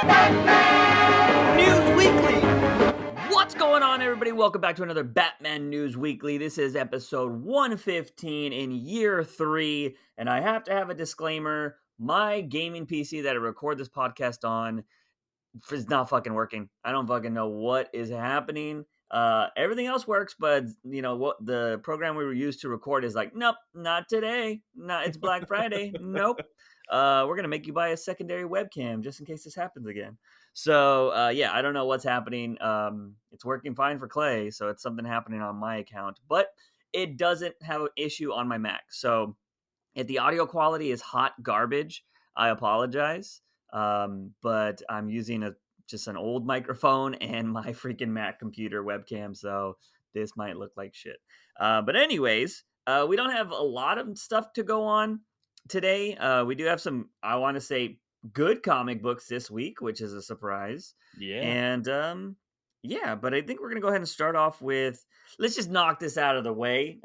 News Weekly! What's going on, everybody? Welcome back to another Batman News Weekly. This is episode 115 in year 3, and I have to have a disclaimer. My gaming PC that I record this podcast on is not fucking working. I don't fucking know what is happening. Everything else works, but you know what? The program we used to record is like, nope, not today. No, it's Black Friday. Nope. We're gonna make you buy a secondary webcam just in case this happens again. So yeah, I don't know what's happening. It's working fine for Clay, so it's something happening on my account, but it doesn't have an issue on my Mac. So if the audio quality is hot garbage, I apologize. But I'm using just an old microphone and my freaking Mac computer webcam, so this might look like shit. But anyways, we don't have a lot of stuff to go on today. We do have some, I want to say, good comic books this week, which is a surprise. Yeah. And yeah, but I think we're gonna go ahead and start off with, let's just knock this out of the way,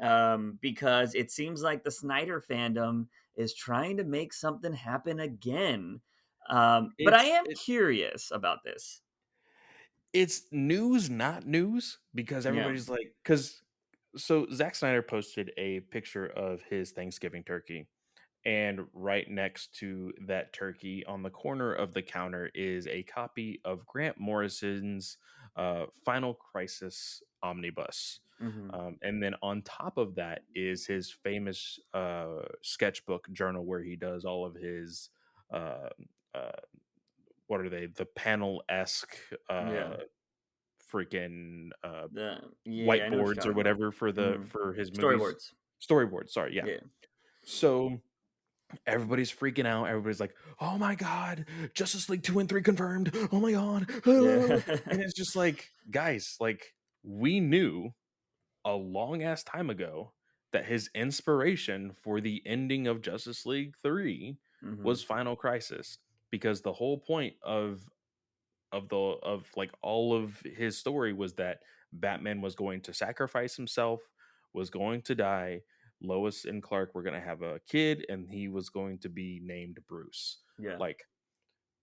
because it seems like the Snyder fandom is trying to make something happen again. But I am curious about this. It's news, not news, because Yeah. everybody's like, so Zack Snyder posted a picture of his Thanksgiving turkey, and right next to that turkey on the corner of the counter is a copy of Grant Morrison's Final Crisis omnibus. Hmm. And then on top of that is his famous sketchbook journal where he does all of his uh, uh, what are they? The panel-esque Yeah. freaking Yeah, I know what you're whiteboards or talking about. whatever for Hmm. for his movies. Storyboards. Storyboards, sorry, yeah. Yeah. So everybody's freaking out. Everybody's like, "Oh my god, Justice League 2 and 3 confirmed. Oh my god." Yeah. And it's just like, guys, like we knew a long ass time ago that his inspiration for the ending of Justice League 3 Hmm. was Final Crisis, because the whole point of like all of his story was that Batman was going to sacrifice himself, was going to die. Lois and Clark were going to have a kid, and he was going to be named Bruce. Yeah. Like,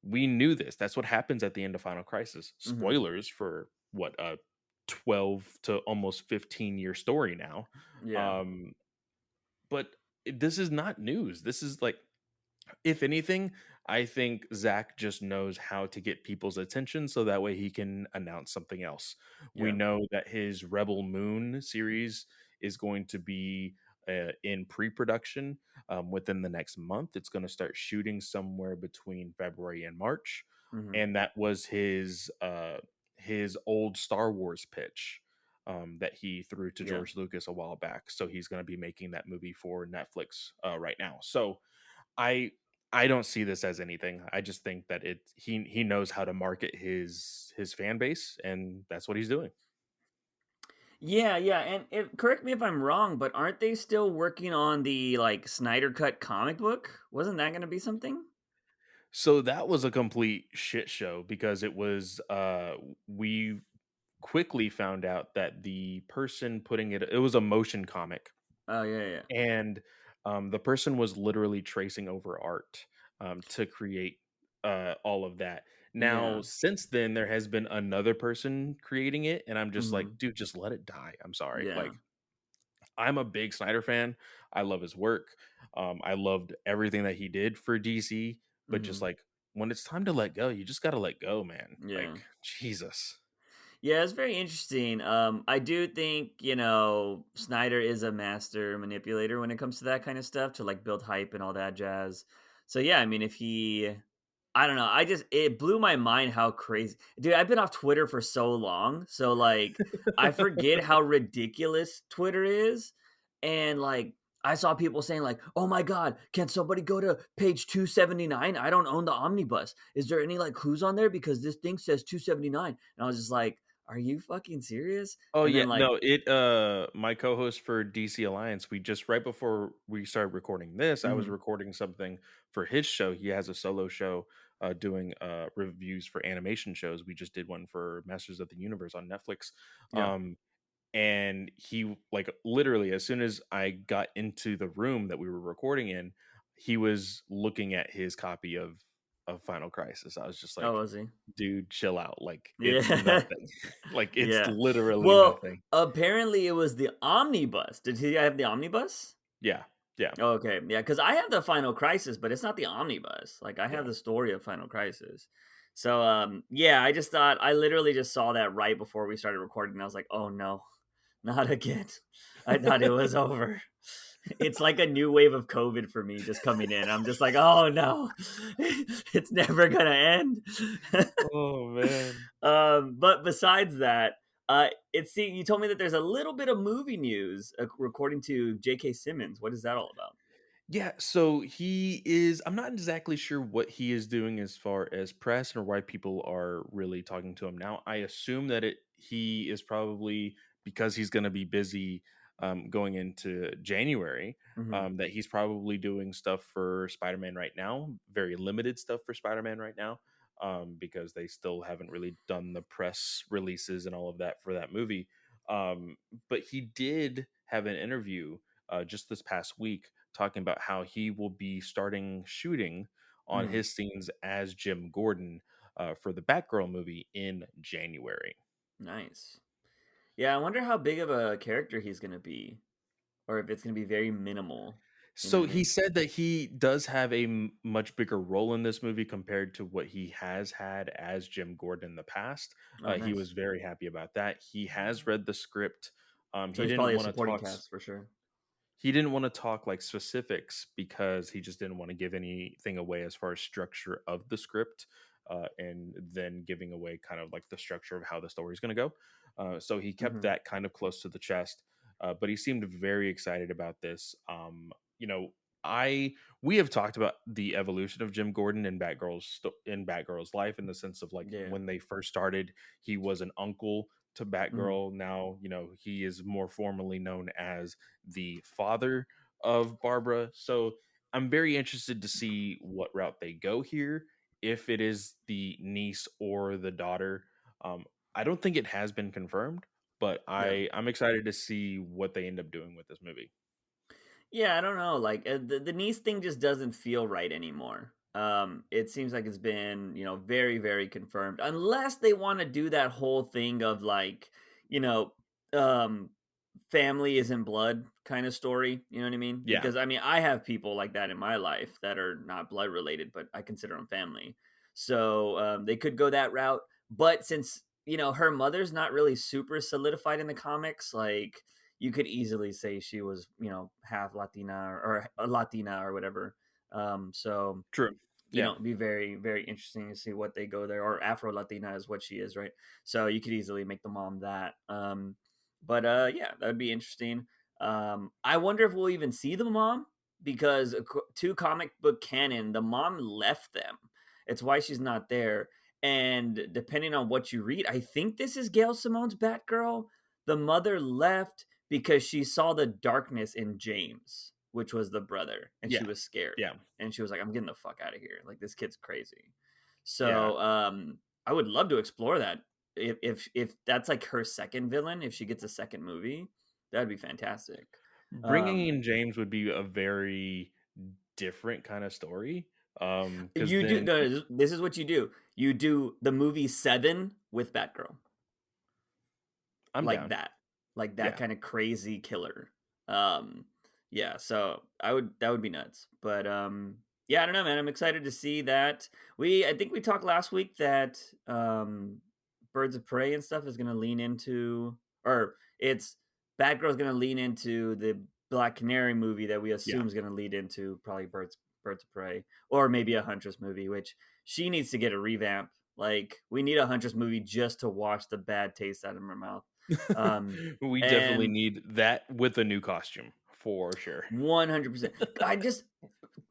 we knew this. That's what happens at the end of Final Crisis. Hmm. Spoilers for what, a 12 to almost 15-year story now. Yeah. Um, but this is not news. This is like, if anything, I think Zach just knows how to get people's attention so that way he can announce something else. We Yeah. know that his Rebel Moon series is going to be in pre-production within the next month. It's going to start shooting somewhere between February and March, Hmm. and that was his old Star Wars pitch that he threw to Yeah. George Lucas a while back. So he's going to be making that movie for Netflix right now. So I I don't see this as anything. I just think that he knows how to market his fan base, and that's what he's doing. Yeah, yeah, and correct me if I'm wrong, but aren't they still working on the like Snyder Cut comic book? Wasn't that going to be something? So that was a complete shit show because we quickly found out that the person putting it was a motion comic, Oh yeah, yeah, and the person was literally tracing over art to create all of that. Now, yeah. since then, there has been another person creating it, and I'm just like, Hmm. dude, just let it die. I'm sorry. Yeah, Like, I'm a big Snyder fan. I love his work. I loved everything that he did for DC, but just hmm, like when it's time to let go, you just got to let go, man. yeah. Like, Jesus. Yeah, it's very interesting. I do think, Snyder is a master manipulator when it comes to that kind of stuff to like build hype and all that jazz. So yeah, I mean, if he, I don't know, it blew my mind how crazy, dude. I've been off Twitter for so long, so like I forget how ridiculous Twitter is, and like I saw people saying like, "Oh my god, can somebody go to page 279? I don't own the omnibus. Is there any like clues on there because this thing says 279?" And I was just like, are you fucking serious? Oh And yeah, then like, no, my co-host for DC Alliance, we just right before we started recording this, I was mhm, recording something for his show. He has a solo show doing reviews for animation shows. We just did one for Masters of the Universe on Netflix. yeah, And he, like, literally as soon as I got into the room that we were recording in, he was looking at his copy of of Final Crisis. I was just Oh, like, was he? dude, chill out. Like it's Yeah. nothing. Like it's Yeah. literally Well, nothing. apparently it was the omnibus. Did he have the omnibus? Yeah. Yeah. Okay, yeah, because I have the Final Crisis, but it's not the omnibus. Like, I have Yeah. the story of Final Crisis. So, yeah, I just thought I literally just saw that right before we started recording, and I was like, "Oh, no, not again." I thought it was over. It's like a new wave of COVID for me just coming in. I'm just like, "Oh, no. It's never gonna end." Oh man. But besides that, you told me that there's a little bit of movie news, according to J.K. Simmons. What is that all about? Yeah, so he is I'm not exactly sure what he is doing as far as press or why people are really talking to him now. I assume that he is probably because he's going to be busy going into January, Mhm. that he's probably doing stuff for Spider-Man right now, very limited stuff for Spider-Man right now, because they still haven't really done the press releases and all of that for that movie. But he did have an interview just this past week talking about how he will be starting shooting on Mhm. his scenes as Jim Gordon for the Batgirl movie in January. Nice. Yeah, I wonder how big of a character he's gonna be, or if it's gonna be very minimal. You know what So I he mean? said that he does have a much bigger role in this movie compared to what he has had as Jim Gordon in the past. Oh, He was nice. very happy about that. He has read the script. So He he's didn't probably a want to supporting talk. cast for sure. He didn't wanna talk, like, specifics because he just didn't wanna give anything away as far as structure of the script, and then giving away kind of, like, the structure of how the story is gonna go. So he kept Mhm. that kind of close to the chest, but he seemed very excited about this. You know, I we have talked about the evolution of Jim Gordon in Batgirl's life in the sense of, like, Yeah. when they first started, he was an uncle to Mhm. Batgirl. Now, he is more formally known as the father of Barbara. So I'm very interested to see what route they go here. If it is the niece or the daughter, um, I don't think it has been confirmed, but Yeah. I'm excited to see what they end up doing with this movie. Yeah, I don't know. Like the niece thing just doesn't feel right anymore. It seems like it's been, very, very confirmed. Unless they want to do that whole thing of like, you know, um, family isn't blood kind of story. You know what I mean? Yeah, Because I mean, I have people like that in my life that are not blood related, but I consider them family. So they could go that route. But since her mother's not really super solidified in the comics, like you could easily say she was, half Latina or a Latina or whatever. So true. Yeah. it'd be very, very interesting to see what they go there. Or Afro Latina is what she is, right? So you could easily make the mom that. But yeah, that would be interesting. I wonder if we'll even see the mom because to comic book canon, the mom left them. It's why she's not there. And depending on what you read, I think this is Gail Simone's Batgirl. The mother left because she saw the darkness in James, which was the brother, and she Yeah. was scared. Yeah. And she was like, "I'm getting the fuck out of here. Like this kid's crazy." Yeah. So, I would love to explore that. If that's like her second villain, if she gets a second movie, that'd be fantastic. Bringing Um, in James would be a very different kind of story. Because you do then no, this is what you do. You do the movie Seven with Batgirl. I'm Like down. that. Like that Yeah. kinda crazy killer. Um, yeah, so that would be nuts. But, yeah, I don't know, man, I'm excited to see that. I think we talked last week that, Birds of Prey and stuff is gonna lean into, or it's Batgirl's gonna lean into the Black Canary movie that we Yeah. assume is gonna lead into probably Birds of Prey, or maybe a Huntress movie, which she needs to get a revamp. Like, we need a Huntress movie just to wash the bad taste out of her mouth. Um, We definitely and need that with a new costume for sure. 100%. I just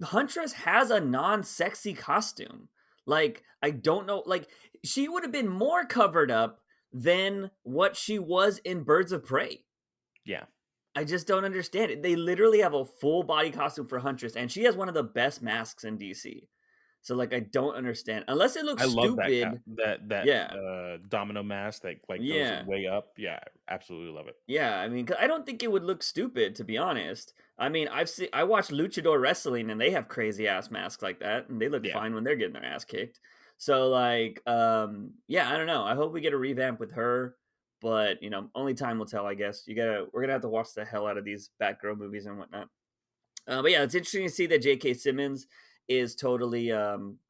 Huntress has a non-sexy costume. Like, I don't know, like, she would have been more covered up than what she was in Birds of Prey. Yeah. I just don't understand it. They literally have a full body costume for Huntress, and she has one of the best masks in DC. So, like, I don't understand unless it looks I love that cap stupid. that Yeah, domino mask that, like, goes yeah. way up. Yeah, absolutely love it. Yeah, I mean, 'cause I don't think it would look stupid, to be honest. I mean, I watched luchador wrestling, and they have crazy ass masks like that, and they look Yeah. fine when they're getting their ass kicked. So, like, yeah, I don't know. I hope we get a revamp with her, but only time will tell, I guess. We're gonna have to watch the hell out of these Batgirl movies and whatnot. But yeah, it's interesting to see that J.K. Simmons is totally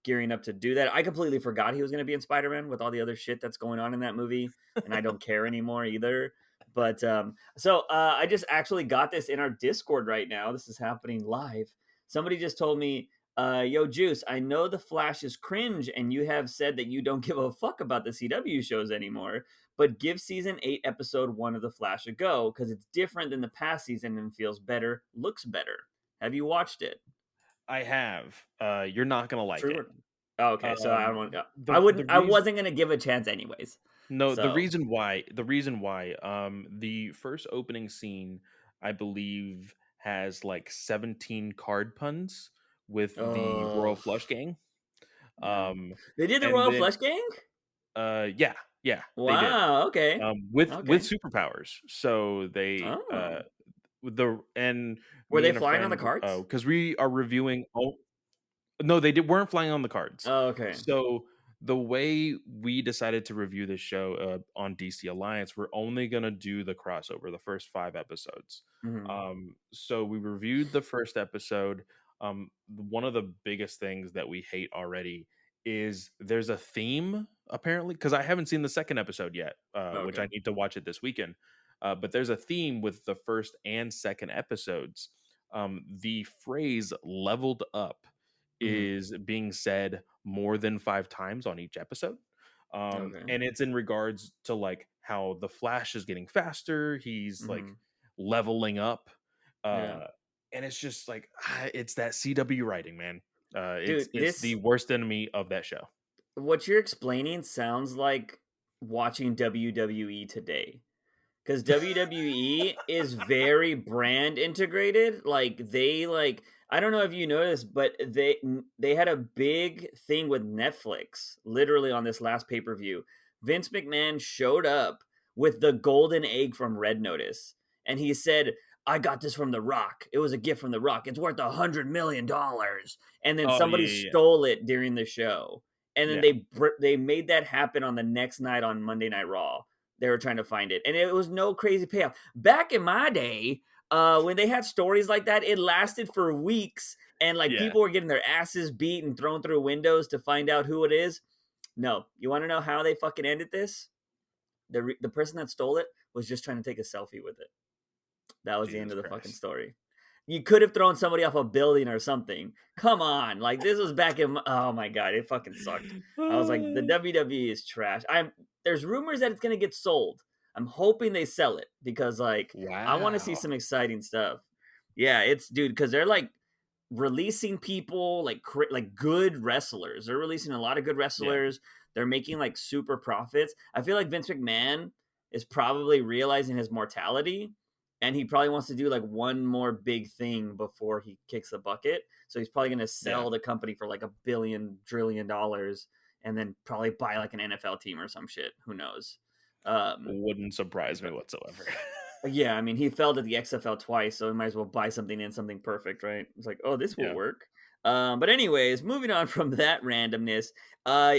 gearing up to do that. I completely forgot he was going to be in Spider Man with all the other shit that's going on in that movie, and I don't care anymore either. But I just actually got this in our Discord right now. This is happening live. Somebody just told me, "Yo, Juice, I know the Flash is cringe, and you have said that you don't give a fuck about the CW shows anymore. But give season 8, episode 1 of the Flash a go because it's different than the past season and feels better, looks better." Have you watched it? I have. You're not gonna like True it. or Oh, okay, so I Um, won't I the wouldn't I reason wasn't gonna give a chance anyways. No, So, the reason why, the first opening scene, I believe, has, like, 17 card puns with the Royal oh, Flush Gang. yeah. Um, They did the and Royal then Flush Gang? yeah, yeah, they did. Wow, okay. With Okay. superpowers. So they, Oh. with the and Were me they and a flying on the friend, carts? because we are reviewing all. No, weren't flying on the cards. Oh, okay. So, the way we decided to review this show, on DC Alliance, we're only gonna do the crossover, the first 5 episodes. Mhm. So we reviewed the first episode. One of the biggest things that we hate already is there's a theme, apparently, because I haven't seen the second episode yet, which Okay. I need to watch it this weekend. But there's a theme with the first and second episodes. The phrase "leveled up" Mhm. is being said more than 5 times on each episode. Okay. And it's in regards to, like, how the Flash is getting faster, he's, like, Mhm. leveling up, Yeah. uh, and it's just like, it's that CW writing, man. Dude, It's the worst enemy of that show. what you're explaining sounds like watching WWE today. Because WWE is very brand integrated. I don't know if you noticed, but they had a big thing with Netflix. Literally on this last pay per view, Vince McMahon showed up with the golden egg from Red Notice, and he said, "I got this from The Rock. It was a gift from The Rock. It's worth $100 million." And then Oh, somebody yeah, yeah, stole it during the show, and then yeah. they made that happen on the next night on Monday Night Raw. They were trying to find it, and it was no crazy payoff. Back in my day, when they had stories like that, it lasted for weeks, and like Yeah, people were getting their asses beat and thrown through windows to find out who it is. No, you want to know how they fucking ended this? The person that stole it was just trying to take a selfie with it. That was the end Jesus of the fucking Christ. story. You could have thrown somebody off a building or something. Come on, like this was back in. Oh my god, it fucking sucked. I was like, the WWE is trash. There's rumors that it's gonna get sold. I'm hoping they sell it because like I want to see Wow. some exciting stuff. Yeah, it's dude because they're like releasing people like good wrestlers. They're releasing a lot of good Yeah, wrestlers. They're making like super profits. I feel like Vince McMahon is probably realizing his mortality and he probably wants to do like one more big thing before he kicks the bucket. So he's probably going to yeah. sell the company for like $1 billion, $1 trillion and then probably buy like an NFL team or some shit. Who knows? Um, Wouldn't surprise me whatsoever. yeah, I mean, he failed at the XFL twice, so he might as well buy something in something perfect, right? It's like, oh, this will Yeah. work. But anyways, moving on from that randomness, uh,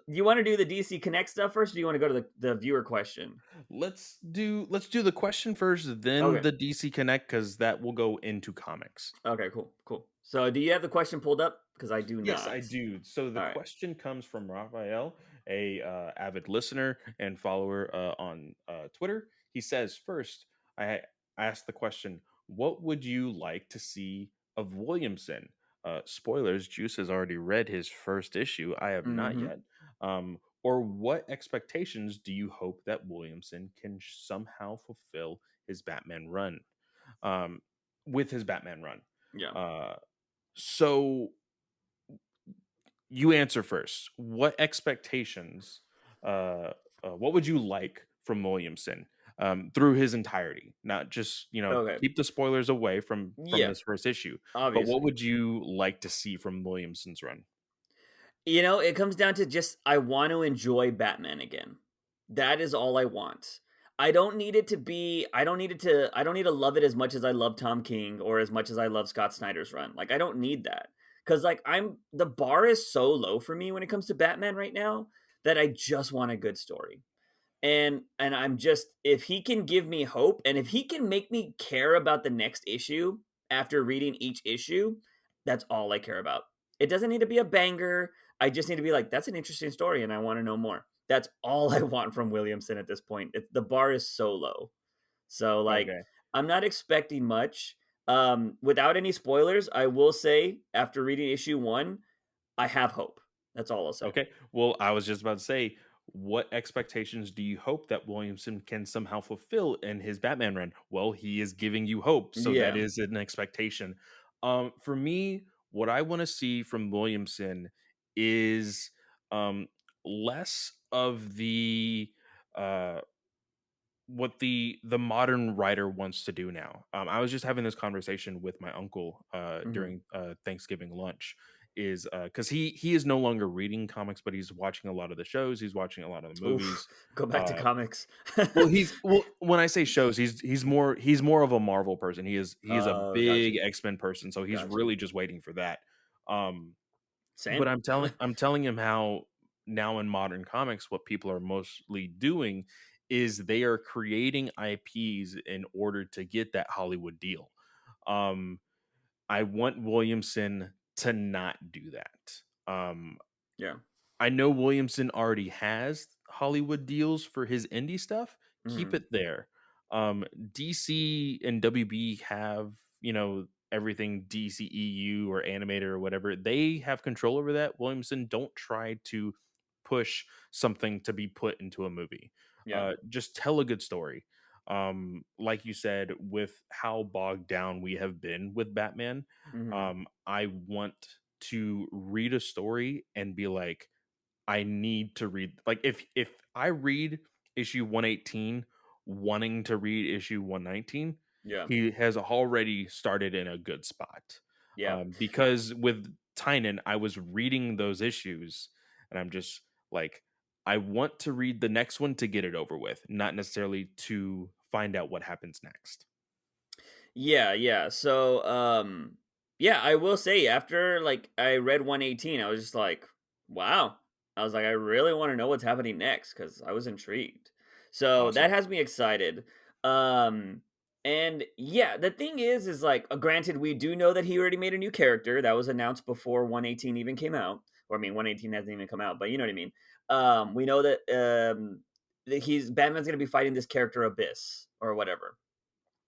you want to do the DC Connect stuff first, or do you want to go to the viewer question? Let's do the question first, then Okay, the DC Connect, because that will go into comics. okay, cool, cool. So, do you have the question pulled up? Because I do Yes, not. I do. So the All right. question comes from Raphael, a avid listener and follower on Twitter. He says, first, I asked the question, what would you like to see of Williamson? Spoilers, Juice has already read his first issue. I have not Mm-hmm. yet. Or what expectations do you hope that Williamson can somehow fulfill his Batman run? Um, with his Batman run. Yeah. Uh, so you answer first. What expectations, uh, what would you like from Williamson, through his entirety? Not just, Okay. keep the spoilers away from Yeah. this first issue, but what Obviously. would you like to see from Williamson's run? It comes down to just I want to enjoy Batman again. That is all I want. I don't need to love it as much as I love Tom King or as much as I love Scott Snyder's run. Like I don't need that. Cuz like the bar is so low for me when it comes to Batman right now that I just want a good story. And I'm just if he can give me hope and if he can make me care about the next issue after reading each issue, that's all I care about. It doesn't need to be a banger. I just need to be like, that's an interesting story and I want to know more. That's all I want from Williamson at this point. The bar is so low. So like Okay. I'm not expecting much. Without any spoilers, I will say after reading issue 1, I have hope. That's all I'll say. Okay. Well, I was just about to say, what expectations do you hope that Williamson can somehow fulfill in his Batman run? Well, he is giving you hope, so that Yeah. is an expectation. For me, what I want to see from Williamson is um, less of the uh, what the modern writer wants to do now. I was just having this conversation with my uncle Mhm. during Thanksgiving lunch. Is because he is no longer reading comics, but he's watching a lot of the shows. He's watching a lot of the Oof, movies. go back to Uh, comics. well, when I say shows, he's more of a Marvel person. He is a Oh, big gotcha, X-Men person, so he's gotcha. really just waiting for that. Um, but Same. I'm telling him how now in modern comics, what people are mostly doing is they are creating IPs in order to get that Hollywood deal. Um, I want Williamson to not do that. Yeah. I know Williamson already has Hollywood deals for his indie stuff. Keep Mhm. it there. DC and WB have, everything DCEU or animator or whatever. They have control over that. Williamson, don't try to push something to be put into a movie. Yeah. Just tell a good story. Like you said, with how bogged down we have been with Batman, Mhm. I want to read a story and be like, I need to read like if I read issue 118 wanting to read issue 119, Yeah. he has already started in a good spot. Yeah. Because with Tynan, I was reading those issues and I'm just like, I want to read the next one to get it over with, not necessarily to find out what happens next. Yeah, yeah. So, yeah, I will say after like I read 118, I was just like, wow. I was like, I really want to know what's happening next because I was intrigued. So that Awesome. has me excited. Um, and yeah, the thing is like, granted, we do know that he already made a new character that was announced before 118 even came out. Or I mean, 118 hasn't even come out, but you know what I mean. We know that he's Batman's going to be fighting this character Abyss or whatever.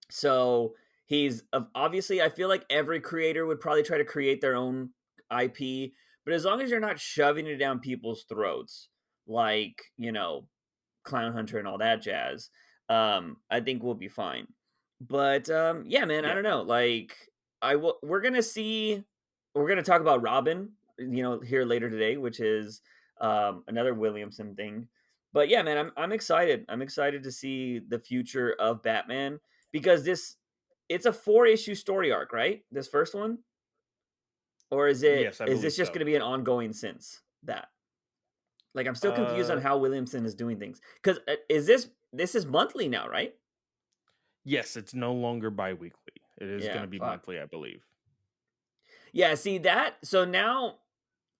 So obviously, I feel like every creator would probably try to create their own IP, but as long as you're not shoving it down people's throats, like, Clown Hunter and all that jazz, I think we'll be fine. But yeah, man, I Yeah. don't know. Like, we're gonna talk about Robin, here later today, which is another Williamson thing. But yeah, man, I'm excited. I'm excited to see the future of Batman because it's a 4-issue story arc, right? This first one, or Yes, I is believe this just so. going to be an ongoing since that? Like, I'm still confused on Uh how Williamson is doing things because this is monthly now, right? yes, it's no longer bi-weekly. It is going Yeah, to be fuck. monthly, I believe. Yeah, see that. So now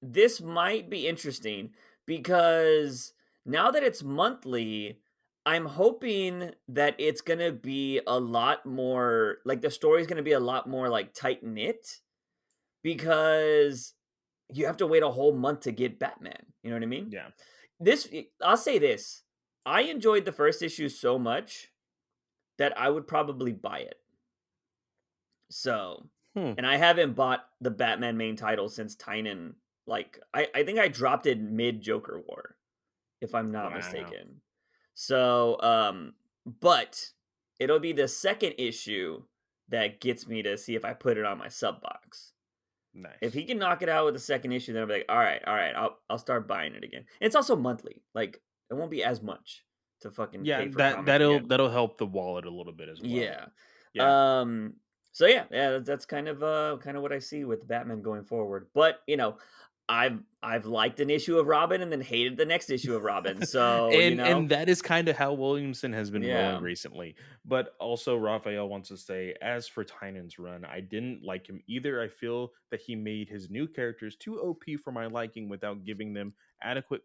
this might be interesting because now that it's monthly, I'm hoping that it's gonna be a lot more like the story's gonna be a lot more like tight knit because you have to wait a whole month to get Batman. You know what I mean? Yeah. I'll say this. I enjoyed the first issue so much that I would probably buy it. So, Hmm. and I haven't bought the Batman main title since Tynan. Like, I think I dropped it mid Joker War, if I'm not Wow. mistaken. So, but it'll be the second issue that gets me to see if I put it on my sub box. If he Nice. can knock it out with the second issue, then I'll be like, all right, I'll start buying it again. It's also monthly. Like, it won't be as much to fucking Yeah, pay for that comics that'll again. that'll help the wallet a little bit as well. Yeah. Yeah. So yeah, that's kind of what I see with Batman going forward. But, I've liked an issue of Robin and then hated the next issue of Robin. So, And that is kinda how Williamson has been rolling yeah. recently, but also Raphael wants to say, "As for Tynan's run, I didn't like him either. I feel that he made his new characters too OP for my liking without giving them adequate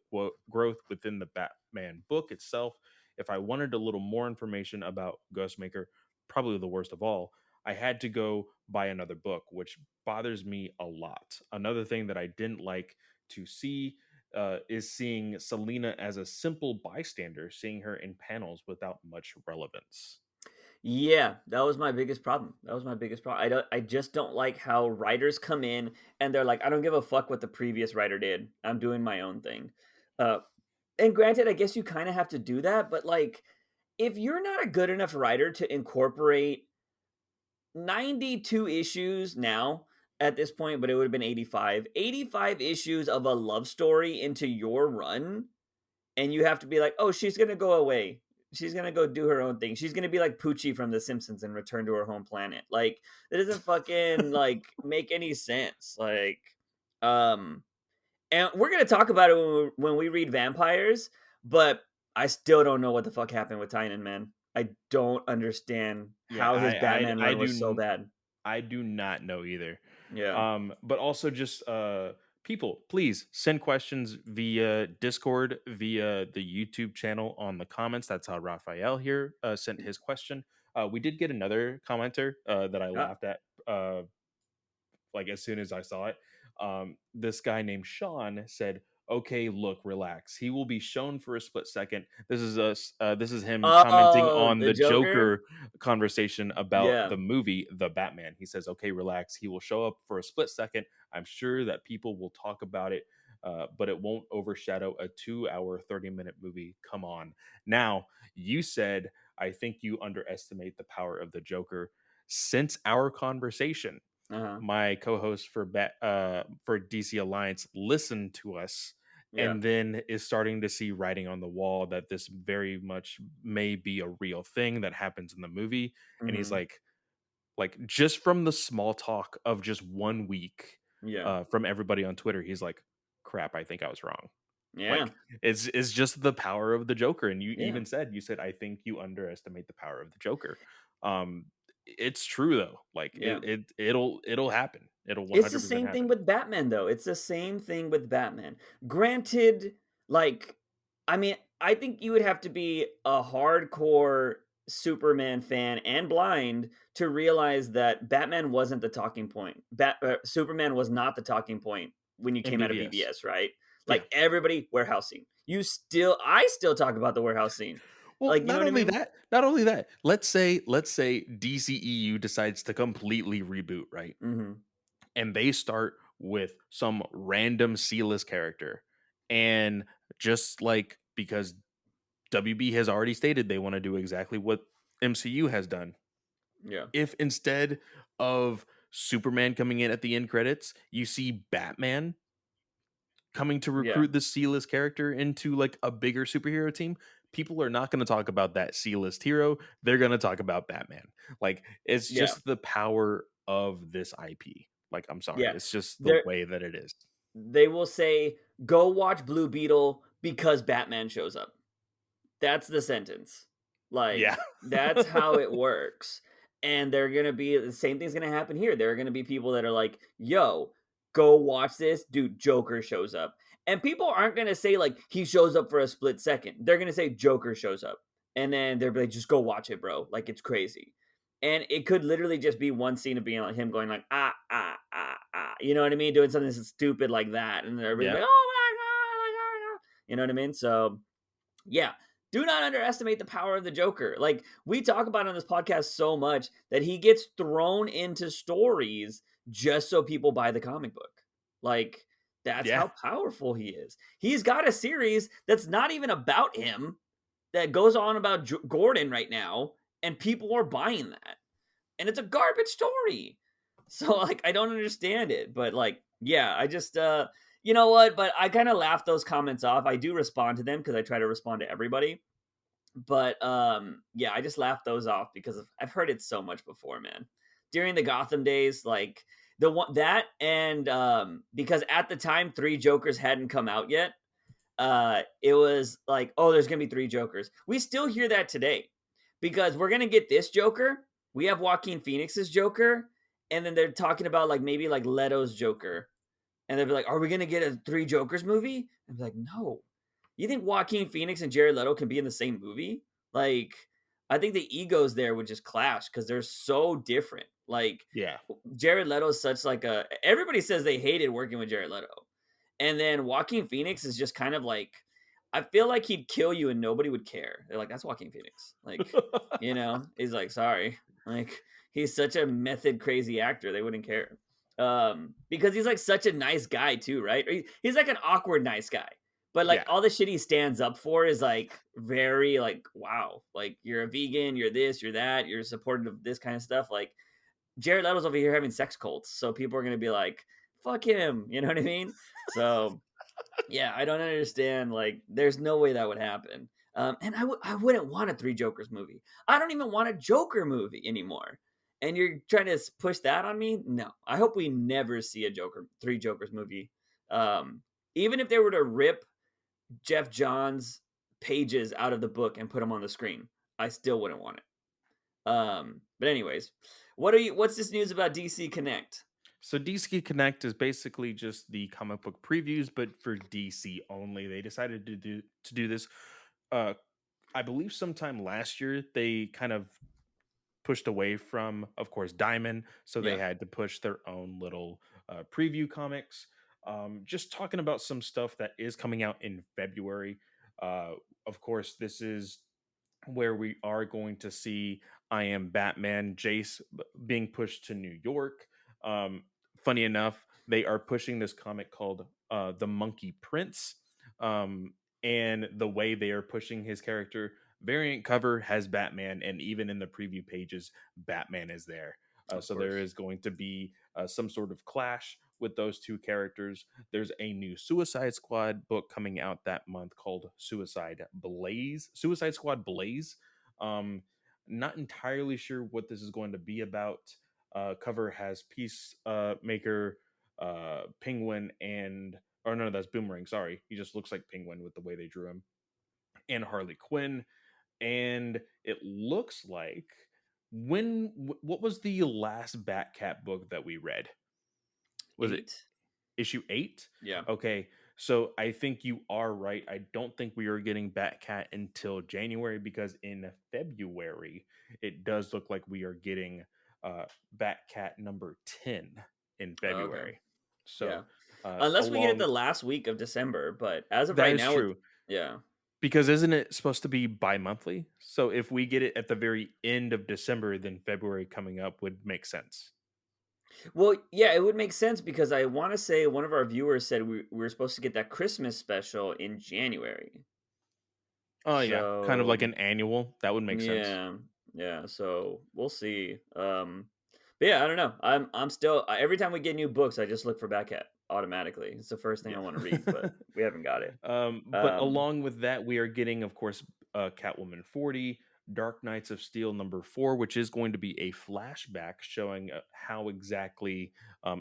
growth within the Batman book itself. If I wanted a little more information about Ghostmaker, probably the worst of all, I had to go buy another book, which bothers me a lot. Another thing that I didn't like to see is seeing Selena as a simple bystander, seeing her in panels without much relevance." Yeah, that was my biggest problem. That was my biggest problem. I just don't like how writers come in and they're like, "I don't give a fuck what the previous writer did. I'm doing my own thing." Uh, and granted, I guess you kinda have to do that, but, like, if you're not a good enough writer to incorporate 92 issues now at this point, but it would have been 85 issues of a love story into your run, and you have to be like, "Oh, she's gonna go away. She's gonna go do her own thing. She's gonna be like Poochie from The Simpsons and return to her home planet." Like, that doesn't fucking, like, make any sense. Like, um, and we're gonna talk about it when we read Vampires, but I still don't know what the fuck happened with Tynan, man. I don't understand Yeah, how his Batman I run do was so bad. I do not know either. Yeah. But also just people, please send questions via Discord, via the YouTube channel on the comments. That's how Raphael here sent his question. We did get another commenter that I Uh, laughed at like as soon as I saw it. This guy named Sean said, "Okay, look, relax. He will be shown for a split second." This is us. This is him commenting oh, on the the Joker? Joker conversation about Yeah. the movie, The Batman. He says, "Okay, relax. He will show up for a split second. I'm sure that people will talk about it." But it won't overshadow a 2 hour, 30-minute movie. Come on. Now, you said, "I think you underestimate the power of the Joker." Since our conversation, Uh-huh. my co-host for DC Alliance listened to us Yeah. and then is starting to see writing on the wall that this very much may be a real thing that happens in the movie. And he's Mhm. like just from the small talk of just 1 week Yeah. from everybody on Twitter, he's like, "Crap, I think I was wrong." Yeah. Like it's just the power of the Joker. And you Yeah. even said, you said, "I think you underestimate the power of the Joker." Um, it's true though. Like Yeah. it'll happen. It'll It's the 100% same thing happen. with Batman, though. It's the same thing with Batman. Granted, like, I mean, I think you would have to be a hardcore Superman fan and blind to realize that Batman wasn't the talking point. Superman was not the talking point when you In came out of BVS. BBS, right? Yeah. Like, everybody warehouse scene. I still talk about the warehouse scene. Well, Like, you know what I mean? not only that. Let's say DCEU decides to completely reboot, right? Mhm. And they start with some random C-list character. And just like because WB has already stated they want to do exactly what MCU has done. Yeah. If instead of Superman coming in at the end credits, you see Batman coming to Yeah. recruit the C-list character into like a bigger superhero team, people are not going to talk about that C-list hero. They're going to talk about Batman. Like it's Yeah. just the power of this IP. Like I'm sorry, Yeah. it's just the There way that it is. They will say, "Go watch Blue Beetle because Batman shows up." That's the sentence. Yeah. Like, that's how it works. And they're gonna be the same thing's gonna happen here. There are gonna be people that are like, "Yo, go watch this. Dude, Joker shows up." And people aren't gonna say, like, he shows up for a split second. They're gonna say Joker shows up. And then they're like, just go watch it, bro. Like, it's crazy. And it could literally just be one scene of being like him going like, ah, ah, ah, ah. You know what I mean? Doing something stupid like that. And everybody's Yeah. like, oh my God, like, oh my God. You know what I mean? So yeah, do not underestimate the power of the Joker. Like, we talk about on this podcast so much that he gets thrown into stories just so people buy the comic book. Like, that's Yeah. how powerful he is. He's got a series that's not even about him that goes on about Gordon right now, and people are buying that. And it's a garbage story. So, like, I don't understand it, but like, yeah, I just you know what, but I kind of laugh those comments off. I do respond to them because I try to respond to everybody. But yeah, I just laugh those off because I've heard it so much before, man. During the Gotham days, like The one that and because at the time 3 Jokers hadn't come out yet, it was like, oh, there's gonna be 3 Jokers. We still hear that today because we're gonna get this Joker. We have Joaquin Phoenix's Joker, and then they're talking about like maybe like Leto's Joker, and they'll be like, "Are we gonna get a 3 Jokers movie?" I'm like, "No." You think Joaquin Phoenix and Jared Leto can be in the same movie? Like, I think the egos there would just clash because they're so different. Like, Yeah. Jared Leto is such like a everybody says they hated working with Jared Leto. And then Joaquin Phoenix is just kind of like I feel like he'd kill you and nobody would care. They're like, that's Joaquin Phoenix. Like, he's like, sorry. Like, he's such a method crazy actor, they wouldn't care. Because he's like such a nice guy too, right? He's like an awkward nice guy. But like Yeah. all the shit he stands up for is like very like wow, like you're a vegan, you're this, you're that, you're supportive of this kind of stuff. Like Jared Leto's over here having sex cults, so people are gonna be like, "Fuck him," you know what I mean? So yeah, I don't understand. Like, there's no way that would happen. And I wouldn't want a Three Jokers movie. I don't even want a Joker movie anymore. And you're trying to push that on me? No, I hope we never see a Three Jokers movie. Um, Even if they were to rip Jeff Johns' pages out of the book and put them on the screen, I still wouldn't want it. But anyways, what's this news about DC Connect? So DC Connect is basically just the comic book previews, but for DC only. They decided to do this. Uh, I believe sometime last year they kind of pushed away from, of course, Diamond, so they Yeah, had to push their own little preview comics. Just talking about some stuff that is coming out in February. Uh, of course, this is where we are going to see I Am Batman Jace being pushed to New York. Um, Funny enough, they are pushing this comic called The Monkey Prince. Um, and the way they are pushing his character, variant cover has Batman, and even in the preview pages, Batman is there. of So there course. is going to be some sort of clash with those two characters. There's a new Suicide Squad book coming out that month called Suicide Squad Blaze. Um, Not entirely sure what this is going to be about. Cover has Peacemaker, Penguin, and or no, that's Boomerang. Sorry, he just looks like Penguin with the way they drew him, and Harley Quinn. And it looks like what was the last Batcat book that we read? Was it 8? issue 8? Yeah. Okay. So I think you are right. I don't think we are getting Batcat until January because in February it does look like we are getting uh Batcat number 10 in Oh, okay. February. Yeah. So Unless we get it along the last week of December, but as of that right is now with true yeah. because isn't it supposed to be bi-monthly? So if we get it at the very end of December, then February coming up would make sense. Well, yeah, it would make sense because I wanna say one of our viewers said we were supposed to get that Christmas special in January. Oh yeah, kind of like So, an annual. That would make sense. yeah, yeah, so we'll see. But yeah, I don't know. I'm still every time we get new books, I just look for Batcat automatically. It's the first thing I wanna read, Yeah. but we haven't got it. But Um, along with that, we are getting, of course, Catwoman 40, Dark Knights of Steel number 4, which is going to be a flashback showing how exactly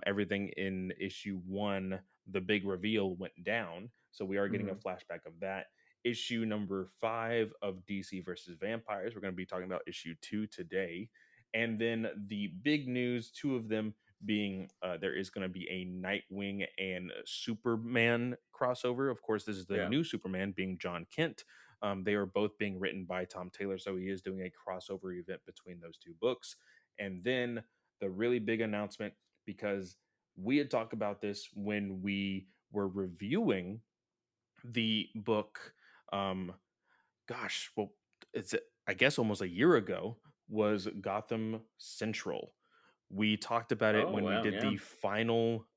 everything in issue 1, the big reveal, went down. So we are getting a mhm, flashback of that. Issue number 5 of DC versus Vampires. We're going to be talking about issue 2 today. And then the big news, two of them being there is going to be a Nightwing and Superman crossover. Of course, this is the yeah. new Superman being John Kent. They are both being written by Tom Taylor, so he is doing a crossover event between those two books. And then the really big announcement, because we had talked about this when we were reviewing the book. Um, well, it's I guess almost a year ago was Gotham Central. We talked about it Oh, when we wow, did yeah. the final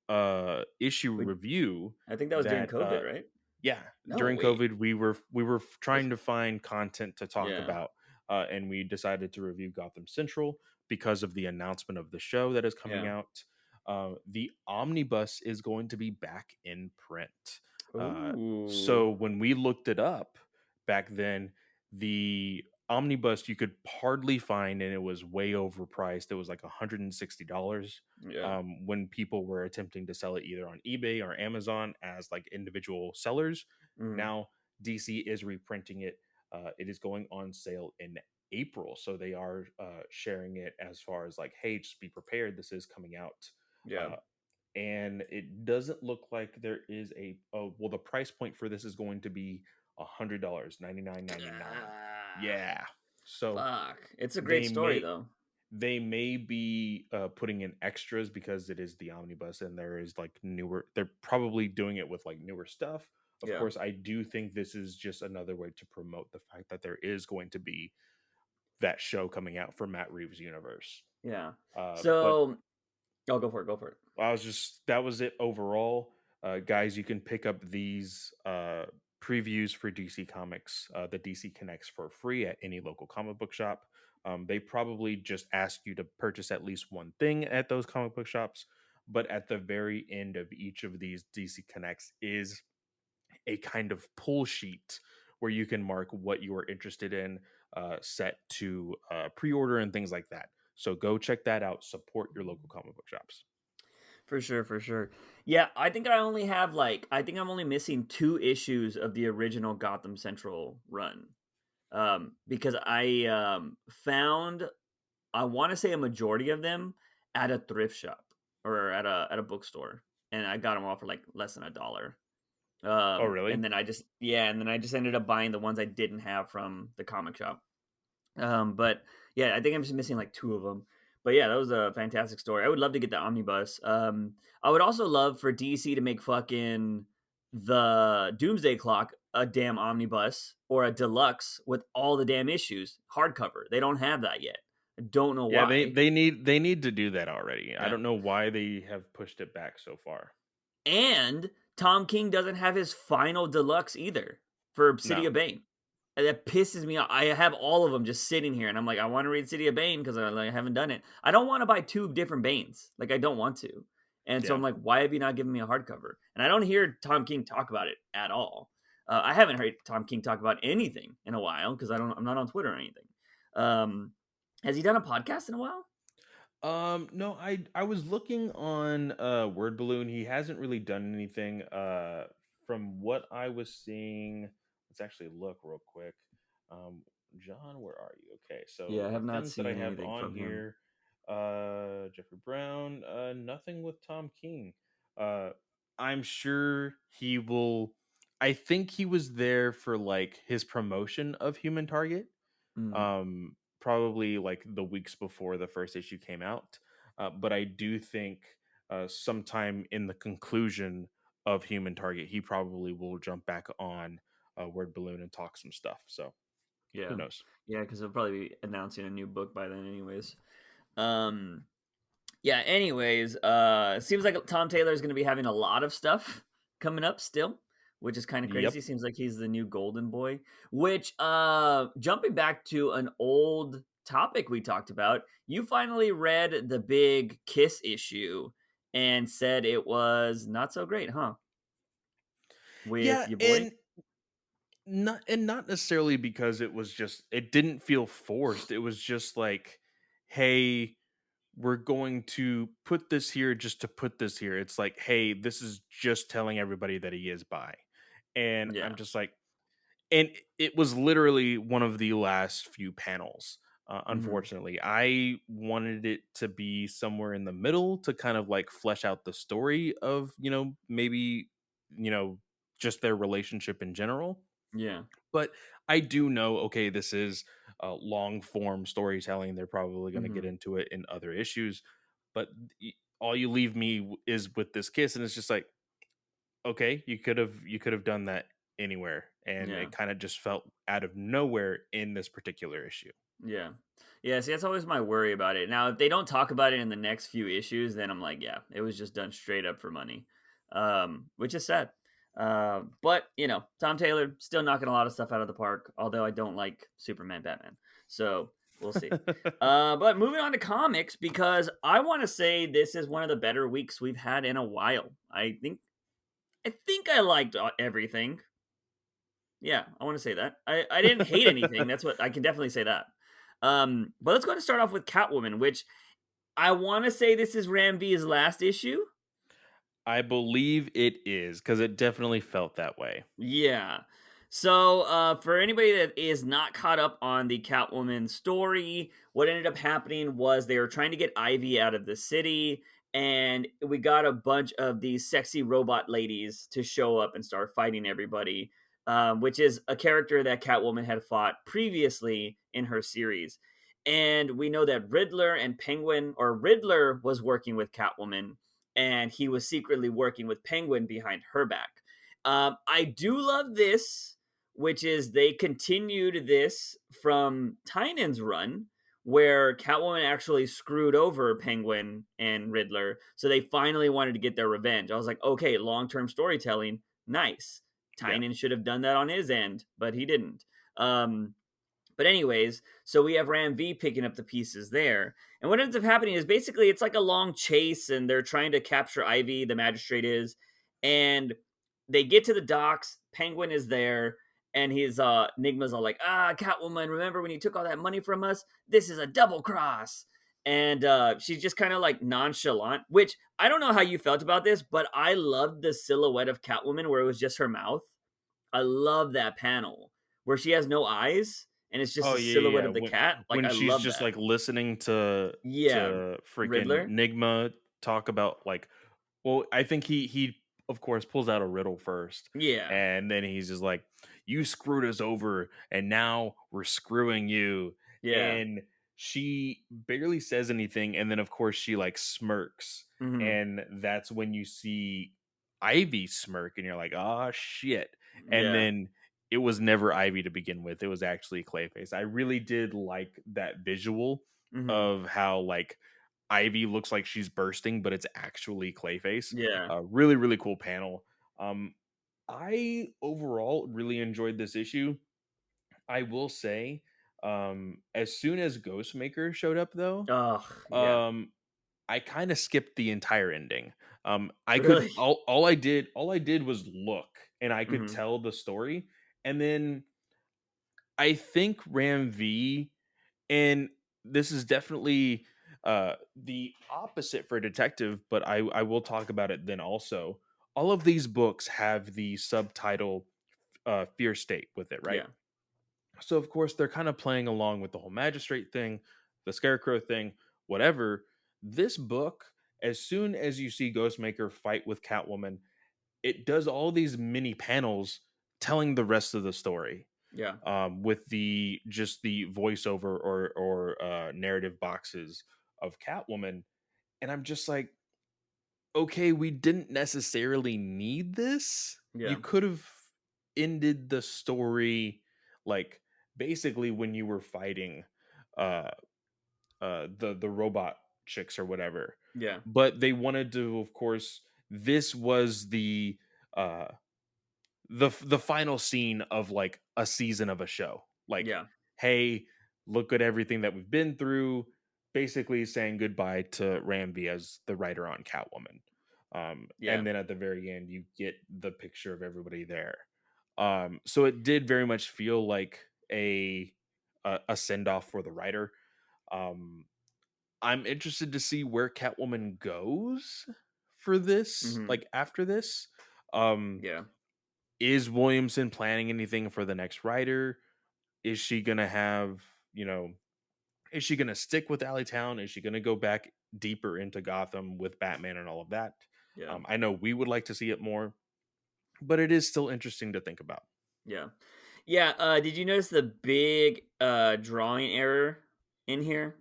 issue We review I think that was during that COVID, right? yeah, No, during wait. COVID we were trying to find content to talk Yeah. about and we decided to review Gotham Central because of the announcement of the show that is coming Yeah. out. The omnibus is going to be back in print. Ooh. So when we looked it up back then, the omnibus you could hardly find, and it was way overpriced. It was like $160 Yeah. when people were attempting to sell it either on eBay or Amazon as like individual sellers. Mm, Now DC is reprinting it. It is going on sale in April, so they are sharing it as far as like, hey, just be prepared. This is coming out. yeah. Uh, and it doesn't look like there is a oh well, the price point for this is going to be $100, 99.99. Ah, Yeah. So fuck. It's a great they story may though. they may be putting in extras because it is the omnibus and there is like newer, they're probably doing it with like newer stuff. Of Yeah. course, I do think this is just another way to promote the fact that there is going to be that show coming out for Matt Reeves' universe. Yeah. But So, oh, go for it. Go for it. I was just that was it overall. Guys, you can pick up these previews for DC Comics, the DC Connects for free at any local comic book shop. They probably just ask you to purchase at least one thing at those comic book shops, but at the very end of each of these DC Connects is a kind of pull sheet where you can mark what you are interested in, set to pre-order and things like that. So go check that out. Support your local comic book shops. For sure, for sure. Yeah, I think I only have like I think I'm only missing 2 issues of the original Gotham Central run. Because I found I want to say a majority of them at a thrift shop or at a bookstore, and I got them all for like less than $1. Oh, And really? then I just ended up buying the ones I didn't have from the comic shop. But yeah, I think I'm just missing like 2 of them. But yeah, that was a fantastic story. I would love to get the omnibus. I would also love for DC to make fucking the Doomsday Clock a damn omnibus or a deluxe with all the damn issues hardcover. They don't have that yet. I don't know Yeah, they why. they need they need to do that already. I Yeah. don't know why they have pushed it back so far. And Tom King doesn't have his final deluxe either for City No. of Bane. And that pisses me off. I have all of them just sitting here, and I'm like, I want to read City of Bane because I haven't done it. I don't want to buy 2 different Banes. Like, I don't want to. And so Yeah. I'm like, why have you not given me a hardcover? And I don't hear Tom King talk about it at all. I haven't heard Tom King talk about anything in a while because I'm not on Twitter or anything. Um, has he done a podcast in a while? No, I was looking on Word Balloon. He hasn't really done anything. From what I was seeing, let's actually look real quick. Um, John, where are you? Okay, Yeah, so I the have not things that I seen have anything on from him. here, Jeffrey Brown, nothing with Tom King. Uh, I'm sure he will. I think he was there for like his promotion of Human Target, Mm, probably like the weeks before the first issue came out. But I do think sometime in the conclusion of Human Target, he probably will jump back on Word Balloon and talk some stuff. So who yeah. knows? Yeah, because he'll probably be announcing a new book by then, anyways. Um, Yeah, anyways, it seems like Tom Taylor is going to be having a lot of stuff coming up still, which is kind of Yep. crazy. Seems like he's the new golden boy, which jumping back to an old topic we talked about, you finally read the big Kiss issue and said it was not so great, huh? Yeah, With your boy? and not necessarily because it didn't feel forced. It was just like, hey, we're going to put this here just to put this here. It's like, hey, this is just telling everybody that he is bi. And I'm Yeah. just like, and it was literally one of the last few panels. Hmm. Unfortunately, I wanted it to be somewhere in the middle to kind of like flesh out the story of, maybe, you know, just their relationship in general. Yeah. But I do know, okay, this is long form storytelling. They're probably going to get Hmm. into it in other issues. But all you leave me is with this kiss, and it's just like, okay, you could have done that anywhere, and Yeah. it kind of just felt out of nowhere in this particular issue. Yeah. Yeah, see, that's always my worry about it. Now, if they don't talk about it in the next few issues, then I'm like, yeah, it was just done straight up for money, which is sad. But, Tom Taylor still knocking a lot of stuff out of the park, although I don't like Superman Batman. So we'll see. But moving on to comics, because I want to say this is one of the better weeks we've had in a while. I think I liked everything. Yeah, I wanna say that. I didn't hate anything, that's what I can definitely say that. But let's go ahead and start off with Catwoman, which I wanna say this is Ram V's last issue? I believe it is because it definitely felt that way. Yeah. So, for anybody that is not caught up on the Catwoman story, what ended up happening was they were trying to get Ivy out of the city, and we got a bunch of these sexy robot ladies to show up and start fighting everybody, which is a character that Catwoman had fought previously in her series. And we know that Riddler and Penguin, or Riddler was working with Catwoman, and he was secretly working with Penguin behind her back. I do love this, which is they continued this from Tynan's run, where Catwoman actually screwed over Penguin and Riddler. So they finally wanted to get their revenge. I was like, okay, long term storytelling, nice. Yeah. Tynan should have done that on his end, but he didn't. But anyways, so we have Ram V picking up the pieces there. And what ends up happening is basically it's like a long chase and they're trying to capture Ivy, the magistrate is, and they get to the docks, Penguin is there, and his Enigma's all like, Catwoman, remember when you took all that money from us? This is a double cross. And she's just kind of like nonchalant, which I don't know how you felt about this, but I loved the silhouette of Catwoman where it was just her mouth. I love that panel where she has no eyes and it's just Oh a yeah, yeah, silhouette yeah. of the When cat. Like when I she's love just that. like listening to Yeah, freaking Riddler. Nigma talk about like, well, I think he of course pulls out a riddle first, Yeah, and then he's just like, "You screwed us over, and now we're screwing you." yeah, And she barely says anything, and then of course she like smirks, hmm, and that's when you see Ivy smirk, and you're like, "Oh shit!" And yeah, then it was never Ivy to begin with. It was actually Clayface. I really did like that visual hmm, of how like Ivy looks like she's bursting, but it's actually Clayface. yeah, Really, really cool panel. Um, I overall really enjoyed this issue. I will say, as soon as Ghostmaker showed up, though, oh, yeah, um, I kind of skipped the entire ending. I could really, all I did was look, and I could hmm, tell the story, and then I think Ram V, and this is definitely the opposite for a detective, but I will talk about it then also. All of these books have the subtitle Fear State with it, right? yeah, So of course they're kind of playing along with the whole magistrate thing, the scarecrow thing, whatever. This book, as soon as you see Ghostmaker fight with Catwoman, it does all these mini panels telling the rest of the story, yeah, with the just the voiceover or narrative boxes of Catwoman, and I'm just like, okay, we didn't necessarily need this. You yeah, could have ended the story like basically when you were fighting uh the robot chicks or whatever. yeah, But they wanted to, of course, this was uh the final scene of like a season of a show. Like, yeah, hey, look at everything that we've been through. Basically saying goodbye to Ramby as the writer on Catwoman. yeah, And then at the very end, you get the picture of everybody there. So it did very much feel like a send off for the writer. Um, I'm interested to see where Catwoman goes for this, hmm, like after this. Um, yeah, is Williamson planning anything for the next writer? Is she gonna have, you know, is she gonna stick with Alleytown? Is she gonna go back deeper into Gotham with Batman and all of that? yeah, I know we would like to see it more, but it is still interesting to think about. yeah, yeah. Did you notice the big drawing error in here?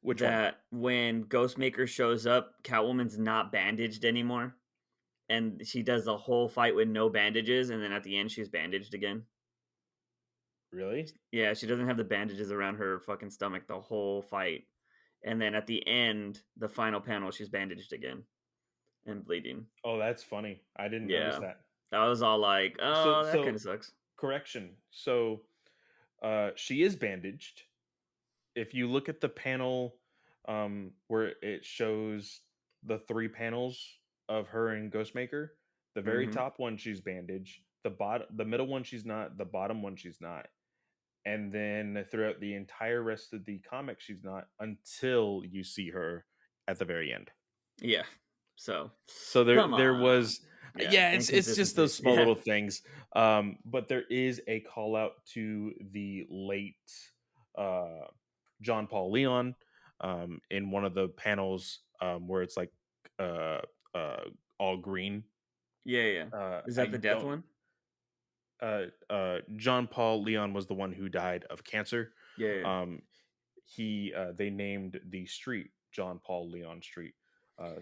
Which one? That when Ghostmaker shows up, Catwoman's not bandaged anymore. And she does the whole fight with no bandages, and then at the end, she's bandaged again. Really? Yeah, she doesn't have the bandages around her fucking stomach the whole fight. And then at the end, the final panel, she's bandaged again and bleeding. Oh, that's funny. I didn't notice Yeah. that. I was all like, So oh, that kind so of sucks. correction. So she is bandaged. If you look at the panel where it shows the three panels of her and Ghostmaker, the very Hmm. top one she's bandaged, the middle one she's not, the bottom one she's not. And then throughout the entire rest of the comic she's not until you see her at the very end. Yeah. So, So come there on. was Yeah, it's just inconsistency. those small Yeah. little things. But there is a call out to the late uh John Paul Leon in one of the panels where it's like uh uh all green. Yeah, yeah. Is that I the death don't one? John Paul Leon was the one who died of cancer. Yeah, yeah. Um he they named the street John Paul Leon Street. Oh,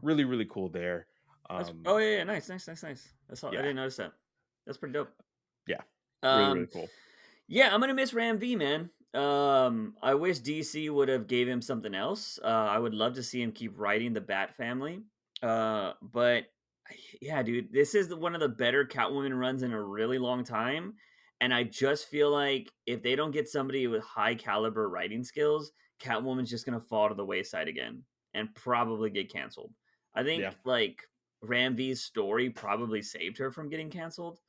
Really really cool there. oh Um yeah, yeah. Nice, nice, nice, nice. That's all. I yeah, didn't notice that. That's pretty dope. yeah. Really really Um, cool. yeah, I'm gonna miss Ram V, man. I wish DC would have gave him something else. I would love to see him keep writing the Bat Family. But yeah, dude, this is one of the better Catwoman runs in a really long time, and I just feel like if they don't get somebody with high caliber writing skills, Catwoman's just gonna fall to the wayside again and probably get canceled. I Yeah. think like Ram V's story probably saved her from getting canceled,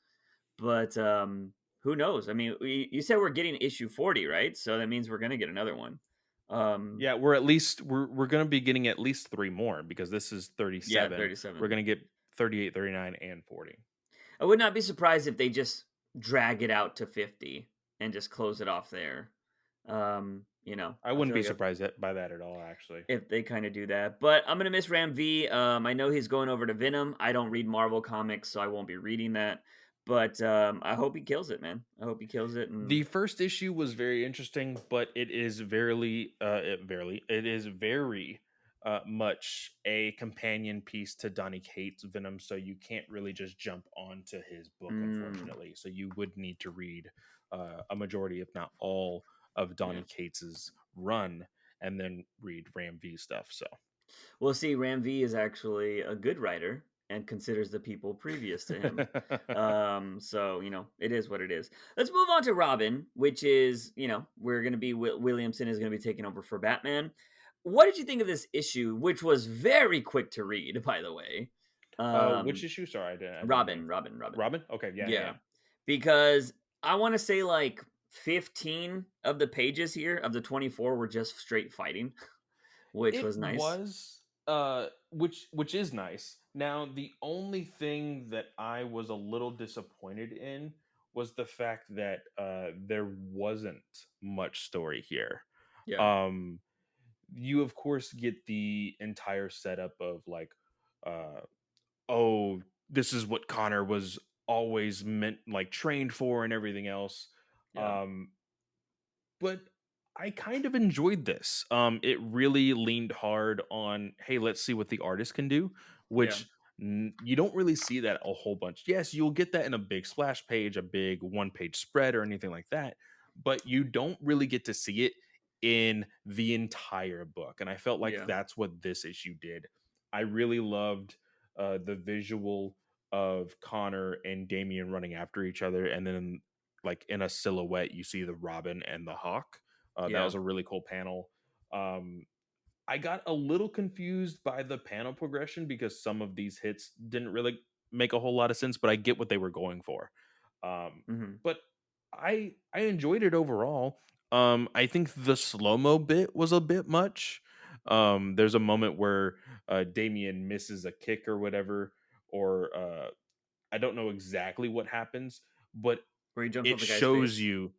but who knows? I mean, you said we're getting issue 40, right? So that means we're gonna get another one. Um, Yeah, we're at least we're going to be getting at least 3 more because this is yeah, 37. We're 37. going to get 38, 39, and 40. I would not be surprised if they just drag it out to 50 and just close it off there. I I wouldn't feel be like surprised by that at all actually. if they kind of do that. But I'm gonna miss Ram V. I know he's going over to Venom. I don't read Marvel comics, so I won't be reading that. But I hope he kills it, man. I hope he kills it. And The first issue was very interesting, but it is it is very much a companion piece to Donny Cates' Venom, so you can't really just jump onto his book, mm, unfortunately. So you would need to read a majority, if not all, of yeah. Donny Cates's run, and then read Ram V stuff. So Well, see, Ram V is actually a good writer and considers the people previous to him. So it is what it is. Let's move on to Robin, which is we're gonna be Williamson is gonna be taking over for Batman. What did you think of this issue, which was very quick to read, by the way? which Um, issue? Sorry, I didn't hear. Robin. Robin? Okay, yeah, yeah, Yeah, yeah. because I want to say like 15 of the pages here of the 24 were just straight fighting, which It was nice. was, which is nice. Now, the only thing that I was a little disappointed in was the fact that there wasn't much story here. Yeah, Um, you of course get the entire setup of like, uh, oh, this is what Connor was always meant like trained for and everything else. yeah, Um, but I kind of enjoyed this. It really leaned hard on, hey, let's see what the artist can do, yeah. which you don't really see that a whole bunch. Yes, you'll get that in a big splash page, a big one-page spread, or anything like that, but you don't really get to see it in the entire book. And I felt like Yeah. that's what this issue did. I really loved the visual of Connor and Damien running after each other, and then like in a silhouette you see the Robin and the Hawk. That Yeah. was a really cool panel. um I got a little confused by the panel progression because some of these hits didn't really make a whole lot of sense, but I get what they were going for. Mhm. But I enjoyed it overall. I think the slow-mo bit was a bit much. There's a moment where Damien misses a kick or whatever, or I don't know exactly what happens, but Where he jumps it off the guy's shows face? you,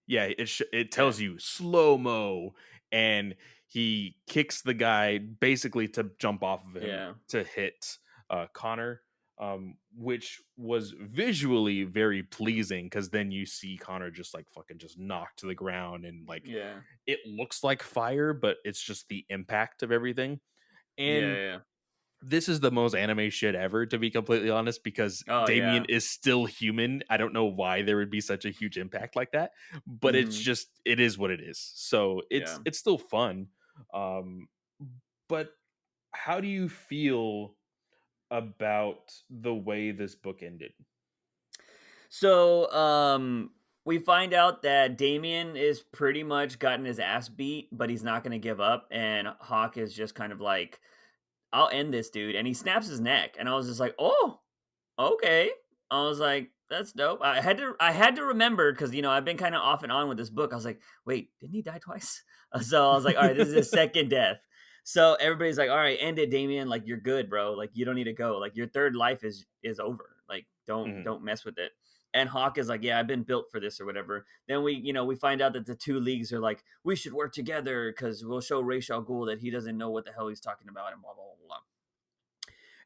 yeah, it Yeah. tells you slow-mo, and he kicks the guy basically to jump off of him Yeah. to hit Connor, which was visually very pleasing because then you see Connor just like fucking just knocked to the ground, and like Yeah. it looks like fire, but it's just the impact of everything. Yeah, And yeah. this is the most anime shit ever, to be completely honest, because Oh, Damien yeah. is still human. I don't know why there would be such a huge impact like that, but Mhm. it is what it is. So Yeah. it's still fun. Um, but how do you feel about the way this book ended? So, we find out that Damien is pretty much gotten his ass beat, but he's not gonna give up, and Hawk is just kind of like, "I'll end this dude," and he snaps his neck, and I was just like, "Oh, okay." I was like, That's dope. I had to remember because I've been kind of off and on with this book. I was like, wait, didn't he die twice? So I was like, all right, this is his second death. So everybody's like, all right, end it, Damien. Like you're good, bro. Like you don't need to go. Like your third life is over. Like don't Mhm. don't mess with it. And Hawk is like, yeah, I've been built for this or whatever. Then we find out that the two leagues are like, we should work together because we'll show Ra's al Ghul that he doesn't know what the hell he's talking about and blah blah blah blah.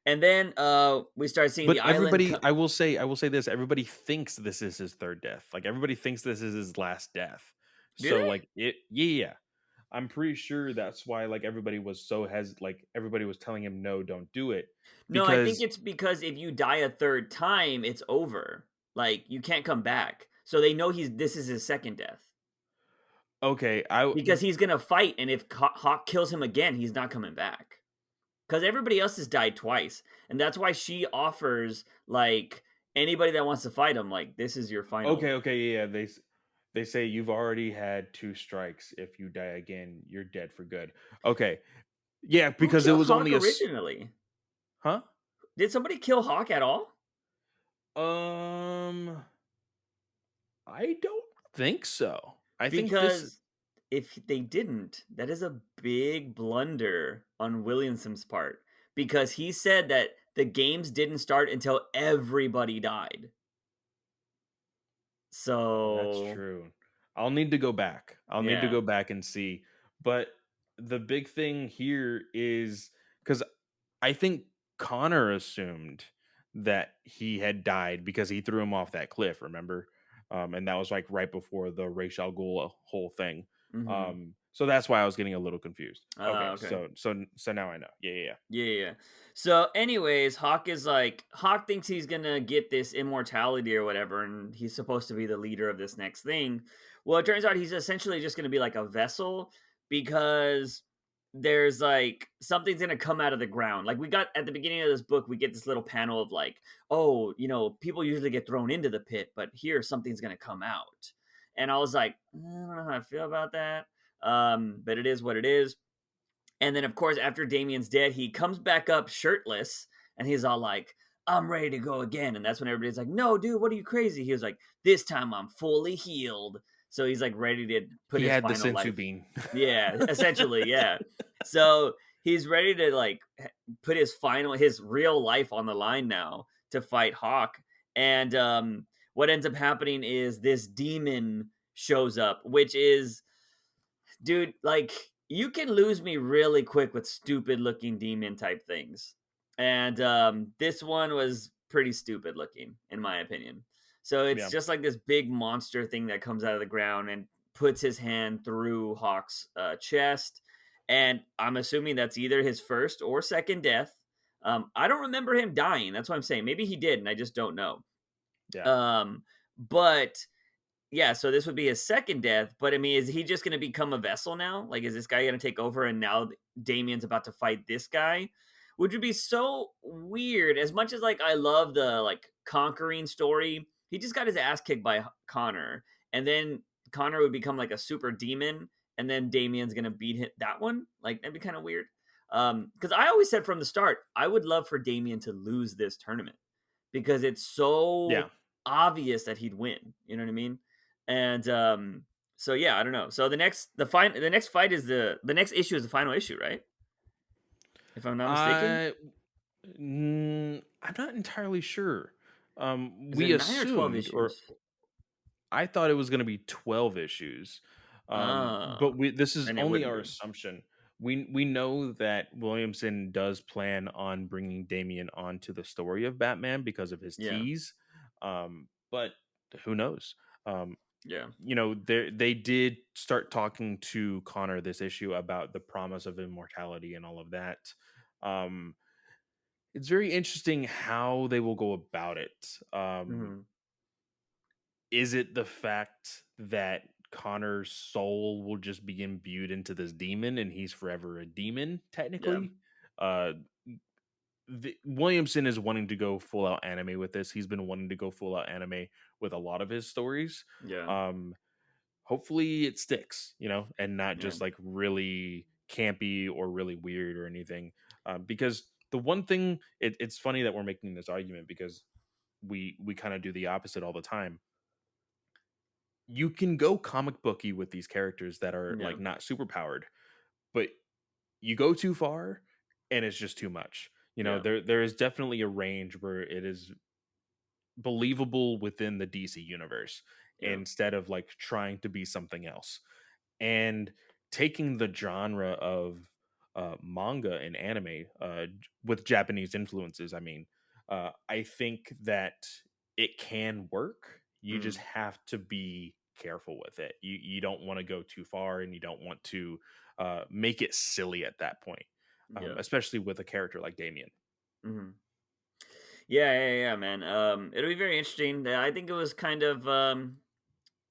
And then we start seeing But the island everybody, come. I will say this, everybody thinks this is his 3rd death. Like, everybody thinks this is his last death. Do So, they? like, yeah. I'm pretty sure that's why, like, everybody was so like, everybody was telling him, "No, don't do it." No, I think Because it's because if you die a third time, it's over. Like you can't come back. So they know this is his second death okay, because he's gonna fight, and if Hawk kills him again, he's not coming back. Because everybody else has died twice, and that's why she offers like anybody that wants to fight him, like this is your final. okay, yeah, they say you've already had 2 strikes. If you die again, you're dead for good. Okay. Yeah, Who because it killed was Hawk only originally? huh? Did somebody kill Hawk at all? Um, I don't think so. I think this Because if they didn't, that is a big blunder on Williamson's part because he said that the games didn't start until everybody died. That's So, true. I'll need to go back. I'll need to yeah. go back and see. But the big thing here is because I think Connor assumed that he had died because he threw him off that cliff, remember? And that was like right before the Ra's al Ghul whole thing. Mhm. So that's why I was getting a little confused. Okay, Okay. so now I know. Yeah. Yeah, yeah, yeah. So, anyways, Hawk thinks he's gonna get this immortality or whatever, and he's supposed to be the leader of this next thing. Well, it turns out he's essentially just gonna be like a vessel because there's like something's gonna come out of the ground. Like we got at the beginning of this book, we get this little panel of like, oh, people usually get thrown into the pit, but here something's gonna come out. And I was like, I don't know how I feel about that. But it is what it is. And then, of course, after Damien's dead, he comes back up shirtless and he's all like, I'm ready to go again. And that's when everybody's like, no, dude, what are you crazy? He was like, this time I'm fully healed. So he's like ready to put He his had the final sensu life. bean. Yeah, essentially, yeah. So he's ready to like put his real life on the line now to fight Hawk. And what ends up happening is this demon shows up, which is dude, like you can lose me really quick with stupid looking demon type things. And this one was pretty stupid looking, in my opinion. So it's Yeah. just like this big monster thing that comes out of the ground and puts his hand through Hawk's chest. And I'm assuming that's either his first or second death. I don't remember him dying. That's what I'm saying. Maybe he did, and I just don't know. Yeah. But yeah, so this would be his second death, but I mean, is he just going to become a vessel now? Like, is this guy going to take over and now Damien's about to fight this guy? Which would be so weird. As much as like I love the like conquering story, he just got his ass kicked by Connor, and then Connor would become like a super demon, and then Damien's going to beat that one. Like that'd be kind of weird. Because I always said from the start, I would love for Damien to lose this tournament because it's Yeah. so obvious that he'd win. You know what I mean? And so yeah, I don't know. So the next fight is the next issue is the final issue, right? If I'm not mistaken, I I'm not entirely sure. is it We 9 or 12 assumed, or issues? I thought it was going to be 12 issues. But Oh, this is then it only wouldn't our be. assumption. We know that Williamson does plan on bringing Damien onto the story of Batman because of his Yeah, tease. But who knows? Um, yeah, they did start talking to Connor this issue about the promise of immortality and all of that. Um, it's very interesting how they will go about it. hmm Is it the fact that Connor's soul will just be imbued into this demon and he's forever a demon, yeah, technically? Uh, Williamson is wanting to go full out anime with this. He's been wanting to go full out anime with a lot of his stories. yeah, Um, Hopefully it sticks, and not yeah, just like really campy or really weird or anything. Because the one thing, it's funny that we're making this argument because we kind of do the opposite all the time. You can go comic booky with these characters that are Yeah. like not super powered, but you go too far and it's just too much. Yeah. There is definitely a range where it is believable within the DC universe Yeah. instead of like trying to be something else. And taking the genre of manga and anime with Japanese influences, I mean, I think that it can work. You just Mm. have to be careful with it. You don't want to go too far, and you don't want to make it silly at that point, Yeah. especially with a character like Damien. Mhm. Yeah, man. It'll be very interesting. I think it was kind of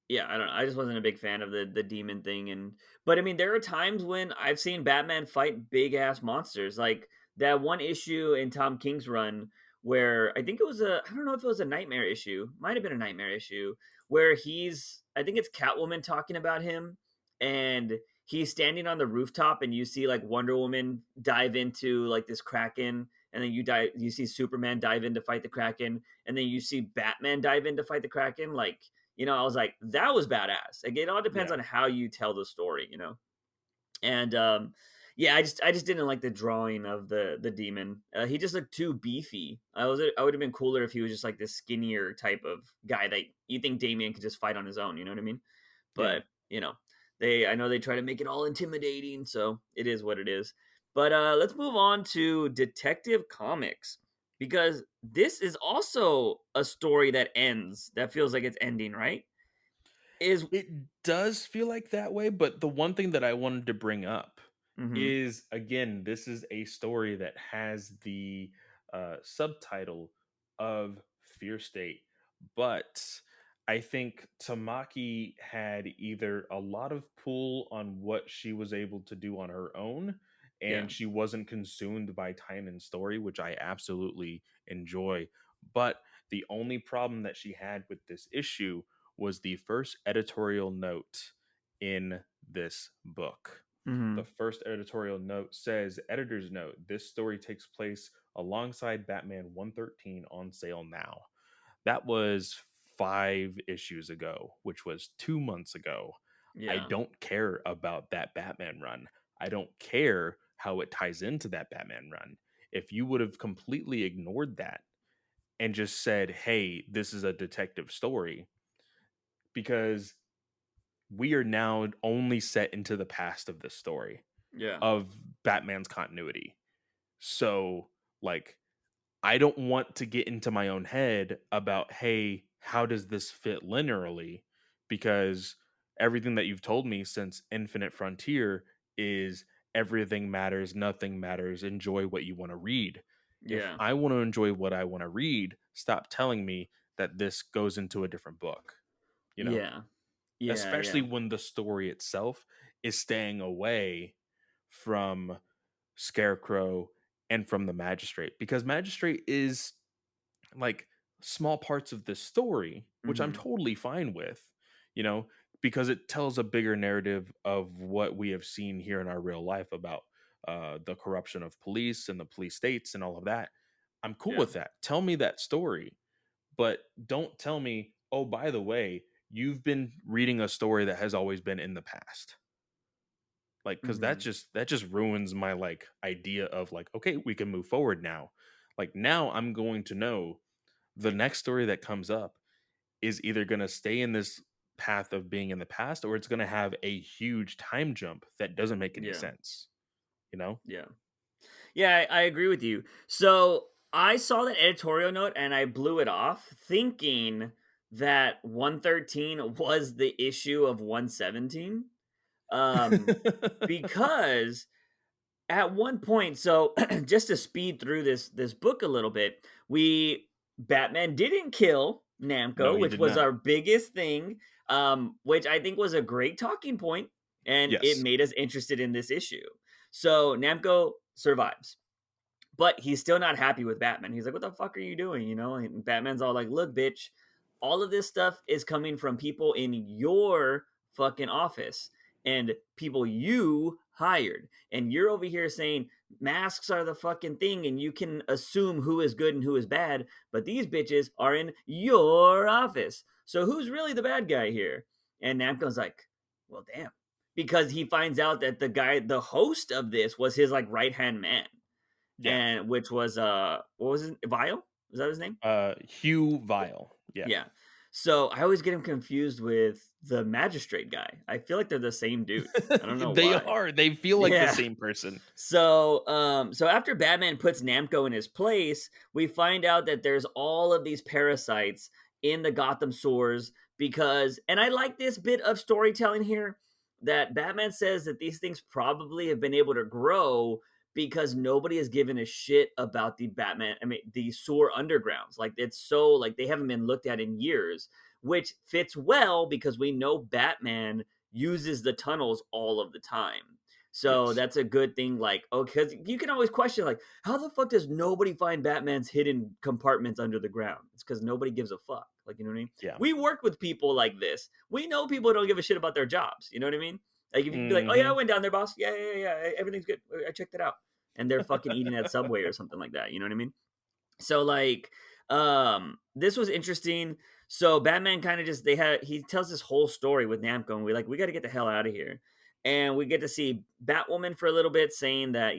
yeah, I don't know. I just wasn't a big fan of the demon thing, and but I mean, there are times when I've seen Batman fight big ass monsters, like that one issue in Tom King's run where I think it was a I don't know if it was a nightmare issue, might have been a nightmare issue where he's I think it's Catwoman talking about him, and he's standing on the rooftop, and you see like Wonder Woman dive into like this kraken, and then you see Superman dive in to fight the kraken, and then you see Batman dive in to fight the kraken, like I was like, that was badass. Like, it all depends Yeah. on how you tell the story. And yeah, I just didn't like the drawing of the demon. He just looked too beefy. I would have been cooler if he was just like this skinnier type of guy that you think Damien could just fight on his own. You know what I mean? Yeah. But I know they try to make it all intimidating, so it is what it is. But let's move on to Detective Comics because this is also a story that ends that feels like it's ending, right? Is It does feel like that way, but the one thing that I wanted to bring up hmm is, again, this is a story that has the subtitle of Fear State, but I think Tamaki had either a lot of pull on what she was able to do on her own, yeah. and she wasn't consumed by time and story, which I absolutely enjoy. But the only problem that she had with this issue was the first editorial note in this book. The hmm first editorial note says, Editor's note, this story takes place alongside Batman 113 on sale now. That was 5 issues ago, which was 2 months ago. I Yeah. don't care about that Batman run. I don't care how it ties into that Batman run. If you would have completely ignored that and just said, hey, this is a detective story, because we are now only set into the past of this story Yeah. of Batman's continuity. So, like, I don't want to get into my own head about, hey, how does this fit linearly? Because everything that you've told me since Infinite Frontier is everything matters, nothing matters, enjoy what you want to read. If Yeah. I want to enjoy what I want to read, stop telling me that this goes into a different book, you know? Yeah. Yeah. Especially Yeah. when the story itself is staying away from Scarecrow and from the Magistrate, because Magistrate is like small parts of this story, which I'm hmm totally fine with, you know, because it tells a bigger narrative of what we have seen here in our real life about the corruption of police and the police states and all of that. I'm cool Yeah. with that. Tell me that story, but don't tell me, oh, by the way, you've been reading a story that has always been in the past. Like, cuz hmm that just ruins my like idea of like, okay, we can move forward now. Like, now I'm going to know the next story that comes up is either going to stay in this path of being in the past, or it's going to have a huge time jump that doesn't make any Yeah. sense, you know? Yeah. Yeah. I agree with you. So I saw that editorial note and I blew it off, thinking that 113 was the issue of 117. Um, because at one point, so just to speed through this book a little bit, we Batman didn't kill No, Namco, he which did was not. our biggest thing, which I think was a great talking point, and it Yes. made us interested in this issue. So Namco survives, but he's still not happy with Batman. He's like, "What the fuck are you doing?" And Batman's all like, "Look, bitch, all of this stuff is coming from people in your fucking office." and people you hired. And you're over here saying masks are the fucking thing and you can assume who is good and who is bad, but these bitches are in your office. So who's really the bad guy here? And Namco's like, well, damn. Because he finds out that the guy, the host of this, was his like right hand man, Yeah. and which was what was his Vile? Was that his name? Hugh Vile. Yeah. Yeah. So I always get him confused with the magistrate guy. I feel like they're the same dude. I don't know They why. are. They feel like the Yeah. same person. So after Batman puts Namco in his place, we find out that there's all of these parasites in the Gotham sewers because, and I like this bit of storytelling here, that Batman says that these things probably have been able to grow because nobody has given a shit about the sewer undergrounds. Like it's so like they haven't been looked at in years, which fits well because we know Batman uses the tunnels all of the time. So Yes. that's a good thing. Like, oh, because you can always question, like, how the fuck does nobody find Batman's hidden compartments under the ground? It's because nobody gives a fuck. Like, you know what I mean? Yeah. We work with people like this. We know people don't give a shit about their jobs. You know what I mean? Like, if you can be like, oh, yeah, I Mhm. went down there, boss. Yeah, yeah, yeah. Everything's good. I checked it out. And they're fucking eating at Subway or something like that. You know what I mean? So like this was interesting. So Batman kind of just he tells this whole story with Namco and we got to get the hell out of here. And we get to see Batwoman for a little bit saying that,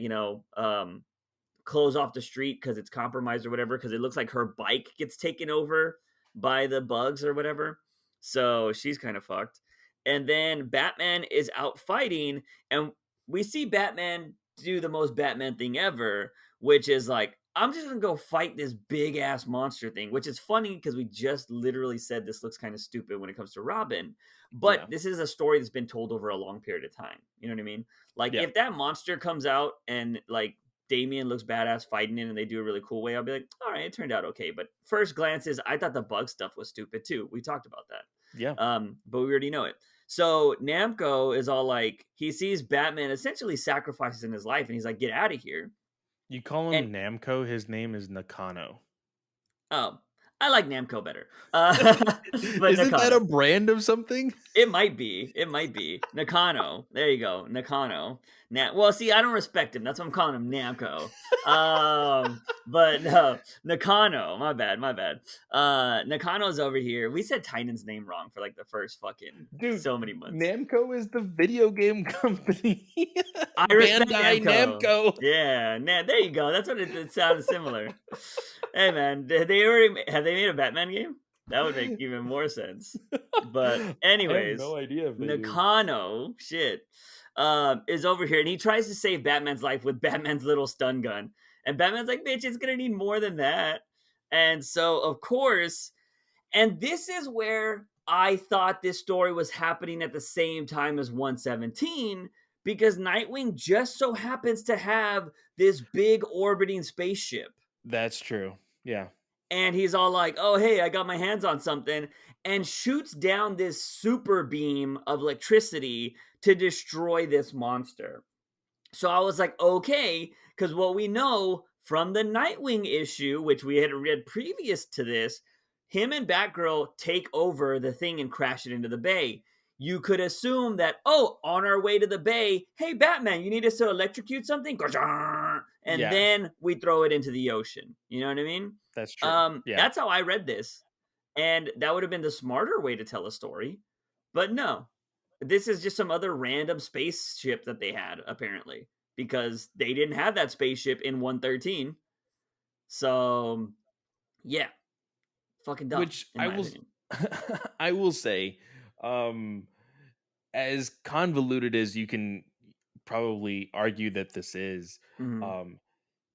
close off the street because it's compromised or whatever, because it looks like her bike gets taken over by the bugs or whatever. So she's kind of fucked. And then Batman is out fighting, and we see Batman do the most Batman thing ever, which is like, I'm just gonna go fight this big ass monster thing, which is funny because we just literally said this looks kind of stupid when it comes to Robin. But Yeah. this is a story that's been told over a long period of time. You know what I mean? Like, Yeah. if that monster comes out and like Damien looks badass fighting it and they do a really cool way, I'll be like, all right, it turned out okay. But first glances, I thought the bug stuff was stupid too. We talked about Yeah. that. But we already know it. So Namco is all like, he sees Batman essentially sacrificing his life and he's like, get out of here. You call And him Namco, his name is Nakano. oh, I like Namco better. But Isn't that a Nakano. brand of something? It might be. It might be. Nakano. There you go. Nakano. Well, see, I don't respect him. That's why I'm calling him Namco. But no, Nakano. My bad. My bad. Nakano's over here. We said Titan's name wrong for like the first fucking Dude, so many months. Namco is the video game company. I respect Bandai Namco. Namco. Yeah, there you go. That's what it sounded similar. Hey man, did they already have they made a Batman game? That would make even more sense. But I have anyways, no idea if they do. Nakano, shit, is over here and he tries to save Batman's life with Batman's little stun gun. And Batman's like, bitch, it's gonna need more than that. And so, of course, and this is where I thought this story was happening at the same time as 117, because Nightwing just so happens to have this big orbiting spaceship. That's true. Yeah. And he's all like, oh, hey, I got my hands on something, and shoots down this super beam of electricity to destroy this monster. So I was like, okay, because what we know from the Nightwing issue, which we had read previous to this, him and Batgirl take over the thing and crash it into the bay. You could assume that, oh, on our way to the bay, hey, Batman, you need us to electrocute something? And Yeah, then we throw it into the ocean. You know what I mean? that's true. Yeah. That's how I read this. And that would have been the smarter way to tell a story. But no, this is just some other random spaceship that they had, apparently, because they didn't have that spaceship in 113. So, yeah, fucking dumb, Which in my opinion. I will say, um, as convoluted as you can probably argue that this is, Mhm. um,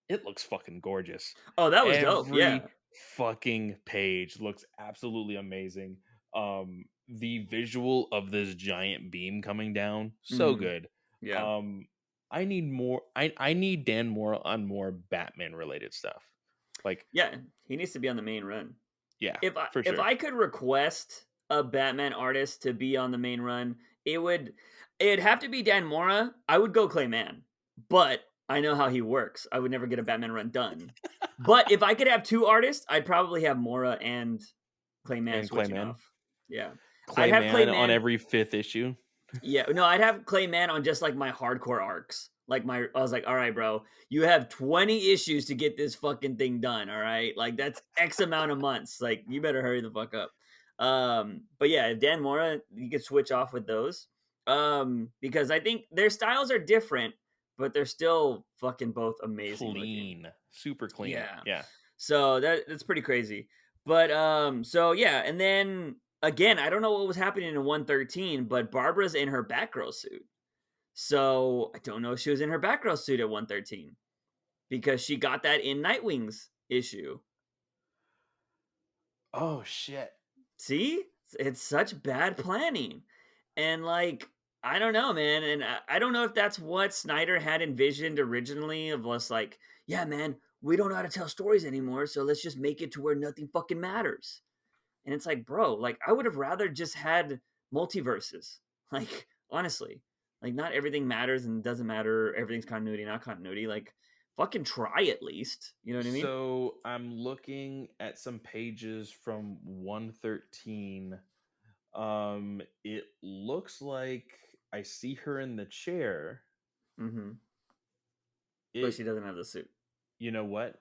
it looks fucking gorgeous. Oh, that was dope. Every Yeah. fucking page looks absolutely amazing. The visual of this giant beam coming down, so Mhm. good. Yeah. Um, I need more. I need Dan Moore on more Batman related stuff. Like, Yeah. He needs to be on the main run. yeah, If I for if sure. I could request a Batman artist to be on the main run, it'd have to be Dan Mora. I would go Clayman, but I know how he works. I would never get a Batman run done. But if I could have two artists, I'd probably have Mora and Clayman And switching Clayman, off. Yeah, I'd have Clayman on Clayman. every fifth issue. Yeah, no, I'd have Clayman on just like my hardcore arcs. I was like, all right, bro, you have 20 issues to get this fucking thing done. All right. Like, that's X amount of months. Like, you better hurry the fuck up. But yeah, Dan Mora, you could switch off with those. Because I think their styles are different, but they're still fucking both amazing looking. Clean, super clean. Yeah. Yeah. So that's pretty crazy. But so yeah, and then again, I don't know what was happening in 113, but Barbara's in her Batgirl suit. So I don't know if she was in her Batgirl suit at 113 because she got that in Nightwing's issue. Oh shit. See? It's such bad planning. And like, I don't know, man. And I don't know if that's what Snyder had envisioned originally of us like, yeah, man, we don't know how to tell stories anymore, so let's just make it to where nothing fucking matters. And it's like, bro, like I would have rather just had multiverses. Like, honestly. Like not everything matters and doesn't matter. Everything's continuity, not continuity. Like, fucking try at least. You know what I mean? So I'm looking at some pages from 113. It looks like I see her in the chair. Mm-hmm. But It she doesn't have the suit. You know what?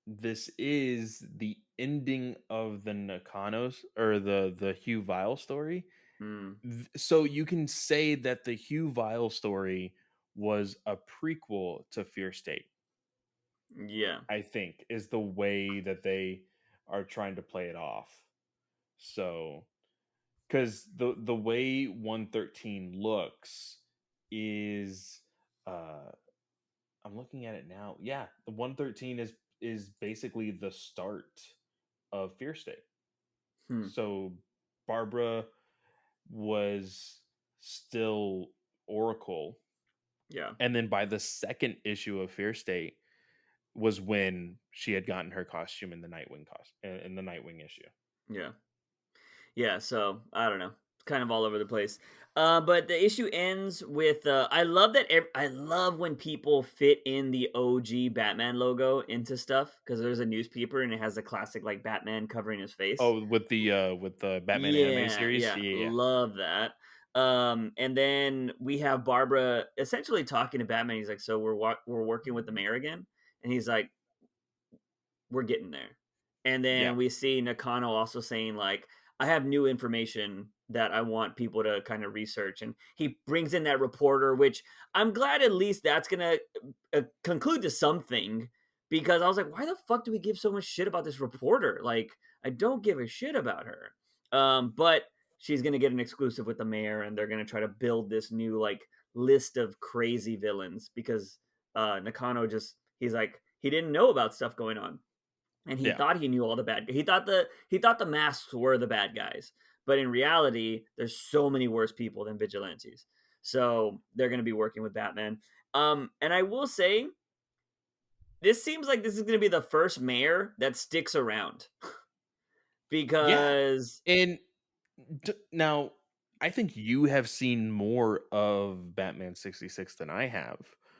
This is the ending of the Nakanos or the Hugh Vile story. Mm, So you can say that the Hugh Vile story was a prequel to Fear State, yeah. I think, is the way that they are trying to play it off. So, because the way 113 looks is, uh, I'm looking at it now. Yeah, the 113 is basically the start of Fear State. Hmm. So Barbara was still Oracle, Yeah. and then by the second issue of Fear State was when she had gotten her costume in the in the Nightwing issue. Yeah. Yeah, so I don't know. It's kind of all over the place. But the issue ends with I love that I love when people fit in the OG Batman logo into stuff because there's a newspaper and it has a classic like Batman covering his face. Oh, with the Batman anime Yeah, series? yeah, Yeah. love that. And then we have Barbara essentially talking to Batman. He's like, "So we're working with the mayor again," and he's like, we're getting there. And Yeah. then we see Nakano also saying like, I have new information that I want people to kind of research. And he brings in that reporter, which I'm glad at least that's going to conclude to something because I was like, why the fuck do we give so much shit about this reporter? Like, I don't give a shit about her. But she's going to get an exclusive with the mayor and they're going to try to build this new like list of crazy villains because Nakano he's like, he didn't know about stuff going on and he Yeah. thought he knew all the bad. He thought the masks were the bad guys, but in reality, there's so many worse people than vigilantes. So they're going to be working with Batman. And I will say, this seems like this is going to be the first mayor that sticks around Yeah. because, And now I think you have seen more of Batman 66 than I have.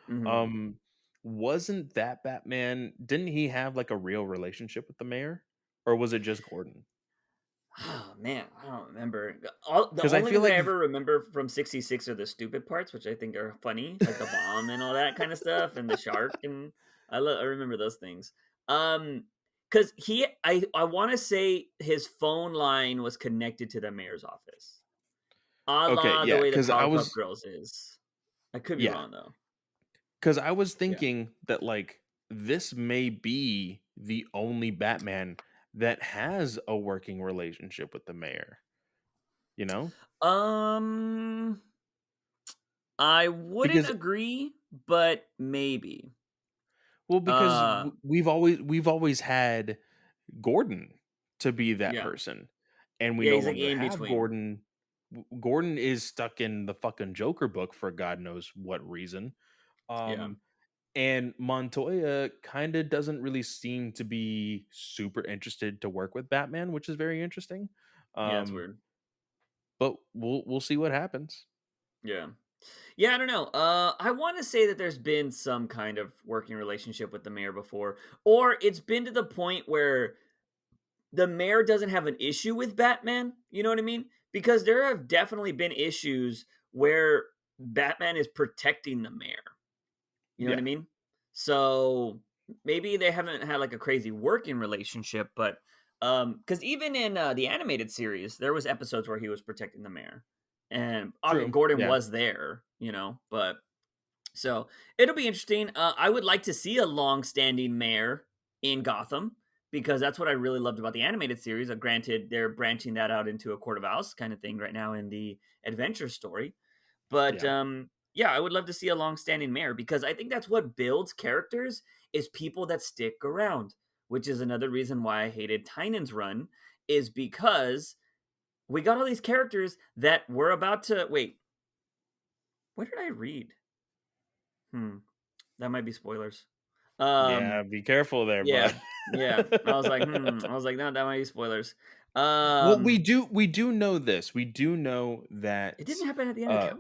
mhm. Um wasn't that Batman, didn't he have like a real relationship with the mayor, or was it just Gordon? Oh man, I don't remember. The Cuz I only feel things I like ever remember from '66 are the stupid parts, which I think are funny, like the bomb and all that kind of stuff, and the shark, and I remember those things. Because I want to say his phone line was connected to the mayor's office, a okay, la the yeah, way the cuz I Powerpuff was Girls is. I could be yeah, wrong though. cuz I was Yeah. thinking that like this may be the only Batman that has a working relationship with the mayor, you know? Um, I wouldn't Because agree, but maybe. because Uh, we've always had Gordon to be that yeah, person, and we yeah, no he's like longer in have between. Gordon. Gordon is stuck in the fucking Joker book for God knows what reason. Yeah. Um, and Montoya kind of doesn't really seem to be super interested to work with Batman, which is very interesting. Yeah, it's Um, weird. but we'll see what happens. Yeah. Yeah, I don't know. I want to say that there's been some kind of working relationship with the mayor before, or it's been to the point where the mayor doesn't have an issue with Batman. You know what I mean? Because there have definitely been issues where Batman is protecting the mayor. You know what I Yeah, mean? So maybe they haven't had like a crazy working relationship, but because even in the animated series, there was episodes where he was protecting the mayor, and true. Gordon Yeah, was there, you know. But so it'll be interesting. I would like to see a long-standing mayor in Gotham because that's what I really loved about the animated series. Granted, they're branching that out into a court of owls kind of thing right now in the adventure story. But yeah, yeah, I would love to see a long-standing mayor because I think that's what builds characters is people that stick around, which is another reason why I hated Tynan's run is because we got all these characters that were about to wait. Where did I read? Hmm, that might be spoilers. yeah. Um, Be careful there, yeah, bud. yeah. I was like, I was like, no, that might be spoilers. Well, we Um, do we do know this. We do know it that didn't happen at the end of uh Catwoman.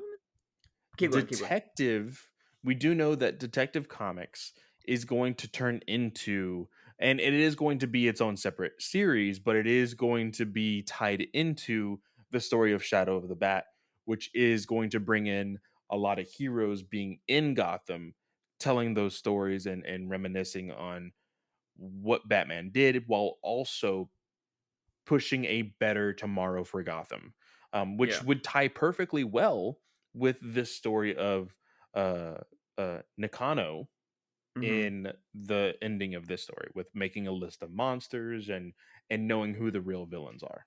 Keep going, keep going. Detective we do know that Detective Comics is going to turn into, and it is going to be its own separate series, but it is going to be tied into the story of Shadow of the Bat, which is going to bring in a lot of heroes being in Gotham, telling those stories and reminiscing on what Batman did while also pushing a better tomorrow for Gotham, which Yeah. would tie perfectly well with this story of uh, Nakano Hmm. in the ending of this story, with making a list of monsters and knowing who the real villains are.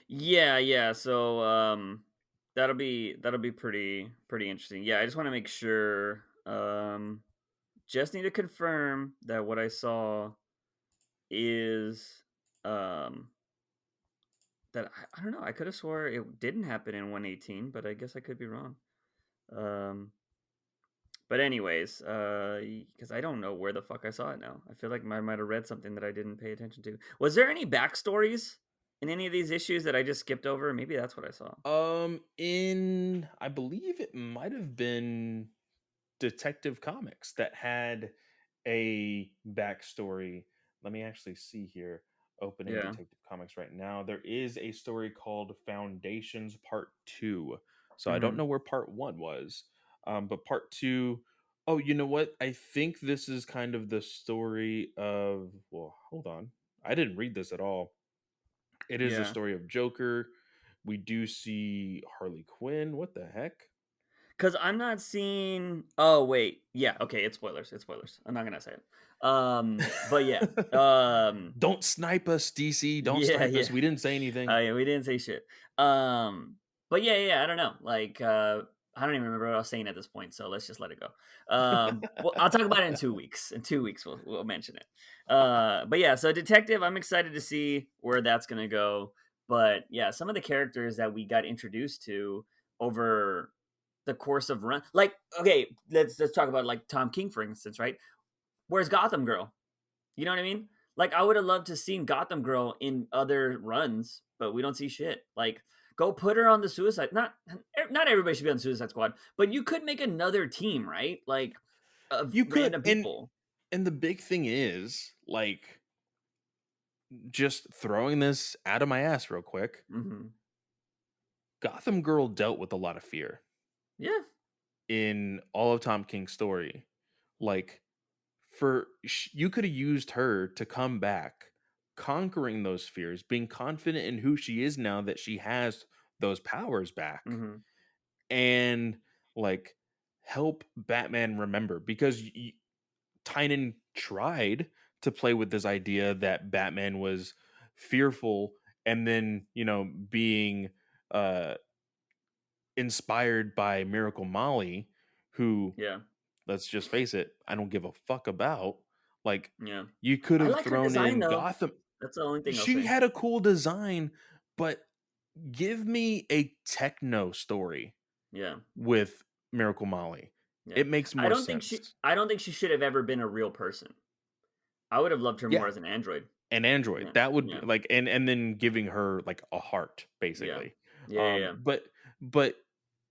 Yeah, yeah. So that'll be pretty interesting. Yeah, I just want to make sure just need to confirm that what I saw is um I don't know, I could have swore it didn't happen in 118, but I guess I could be wrong. Um but anyways, because I don't know where the fuck I saw it now. I feel like I might have read something that I didn't pay attention to. Was there any backstories in any of these issues that I just skipped over? Maybe that's what I saw. In I believe it might have been Detective Comics that had a backstory. Let me actually see here. Opening Yeah. Detective Comics right now. There is a story called Foundations Part 2. So I don't Mhm. know where Part 1 was. But Part 2, oh, you know what? I think this is kind of the story of, well, hold on. I didn't read this at all. It is the Yeah. story of Joker. We do see Harley Quinn. What the heck? Because I'm not seeing. Oh wait, yeah, okay, it's spoilers. It's spoilers. I'm not gonna say it. But yeah, Don't snipe us, DC. Don't yeah, snipe yeah. us. We didn't say anything. Oh yeah, we didn't say shit. But yeah, yeah, I don't know. Like, I don't even remember what I was saying at this point. So let's just let it go. Well, I'll talk about it in 2 weeks. In 2 weeks, we'll mention it. But yeah, so detective, I'm excited to see where that's gonna go. But yeah, some of the characters that we got introduced to over the course of run, like, okay, let's talk about like Tom King for instance, right? Where's Gotham Girl? You know what I mean? Like, I would have loved to seen Gotham Girl in other runs, but we don't see shit. Like, go put her on the Suicide. Not everybody should be on the Suicide Squad, but you could make another team, right? Like of You could, random people. and the big thing is, like, just throwing this out of my ass real quick. Hmm. Gotham Girl dealt with a lot of fear Yeah. in all of Tom King's story. Like, you could have used her to come back, conquering those fears, being confident in who she is now that she has those powers back, Hmm. and like help Batman remember, because Tynan tried to play with this idea that Batman was fearful, and then, being uh inspired by Miracle Molly, who, Yeah. let's just face it, I don't give a fuck about. Like, Yeah. you could I have liked her thrown design in though. Gotham. That's the only thing I'll She say. had a cool design, but give me a techno story Yeah. with Miracle Molly. Yeah. It makes more sense. I don't think she should have ever been a real person. I would have loved her more Yeah, as an android. an android. Yeah. That would be Yeah. like, and then giving her like a heart, Yeah. basically. Yeah. Yeah. Yeah. But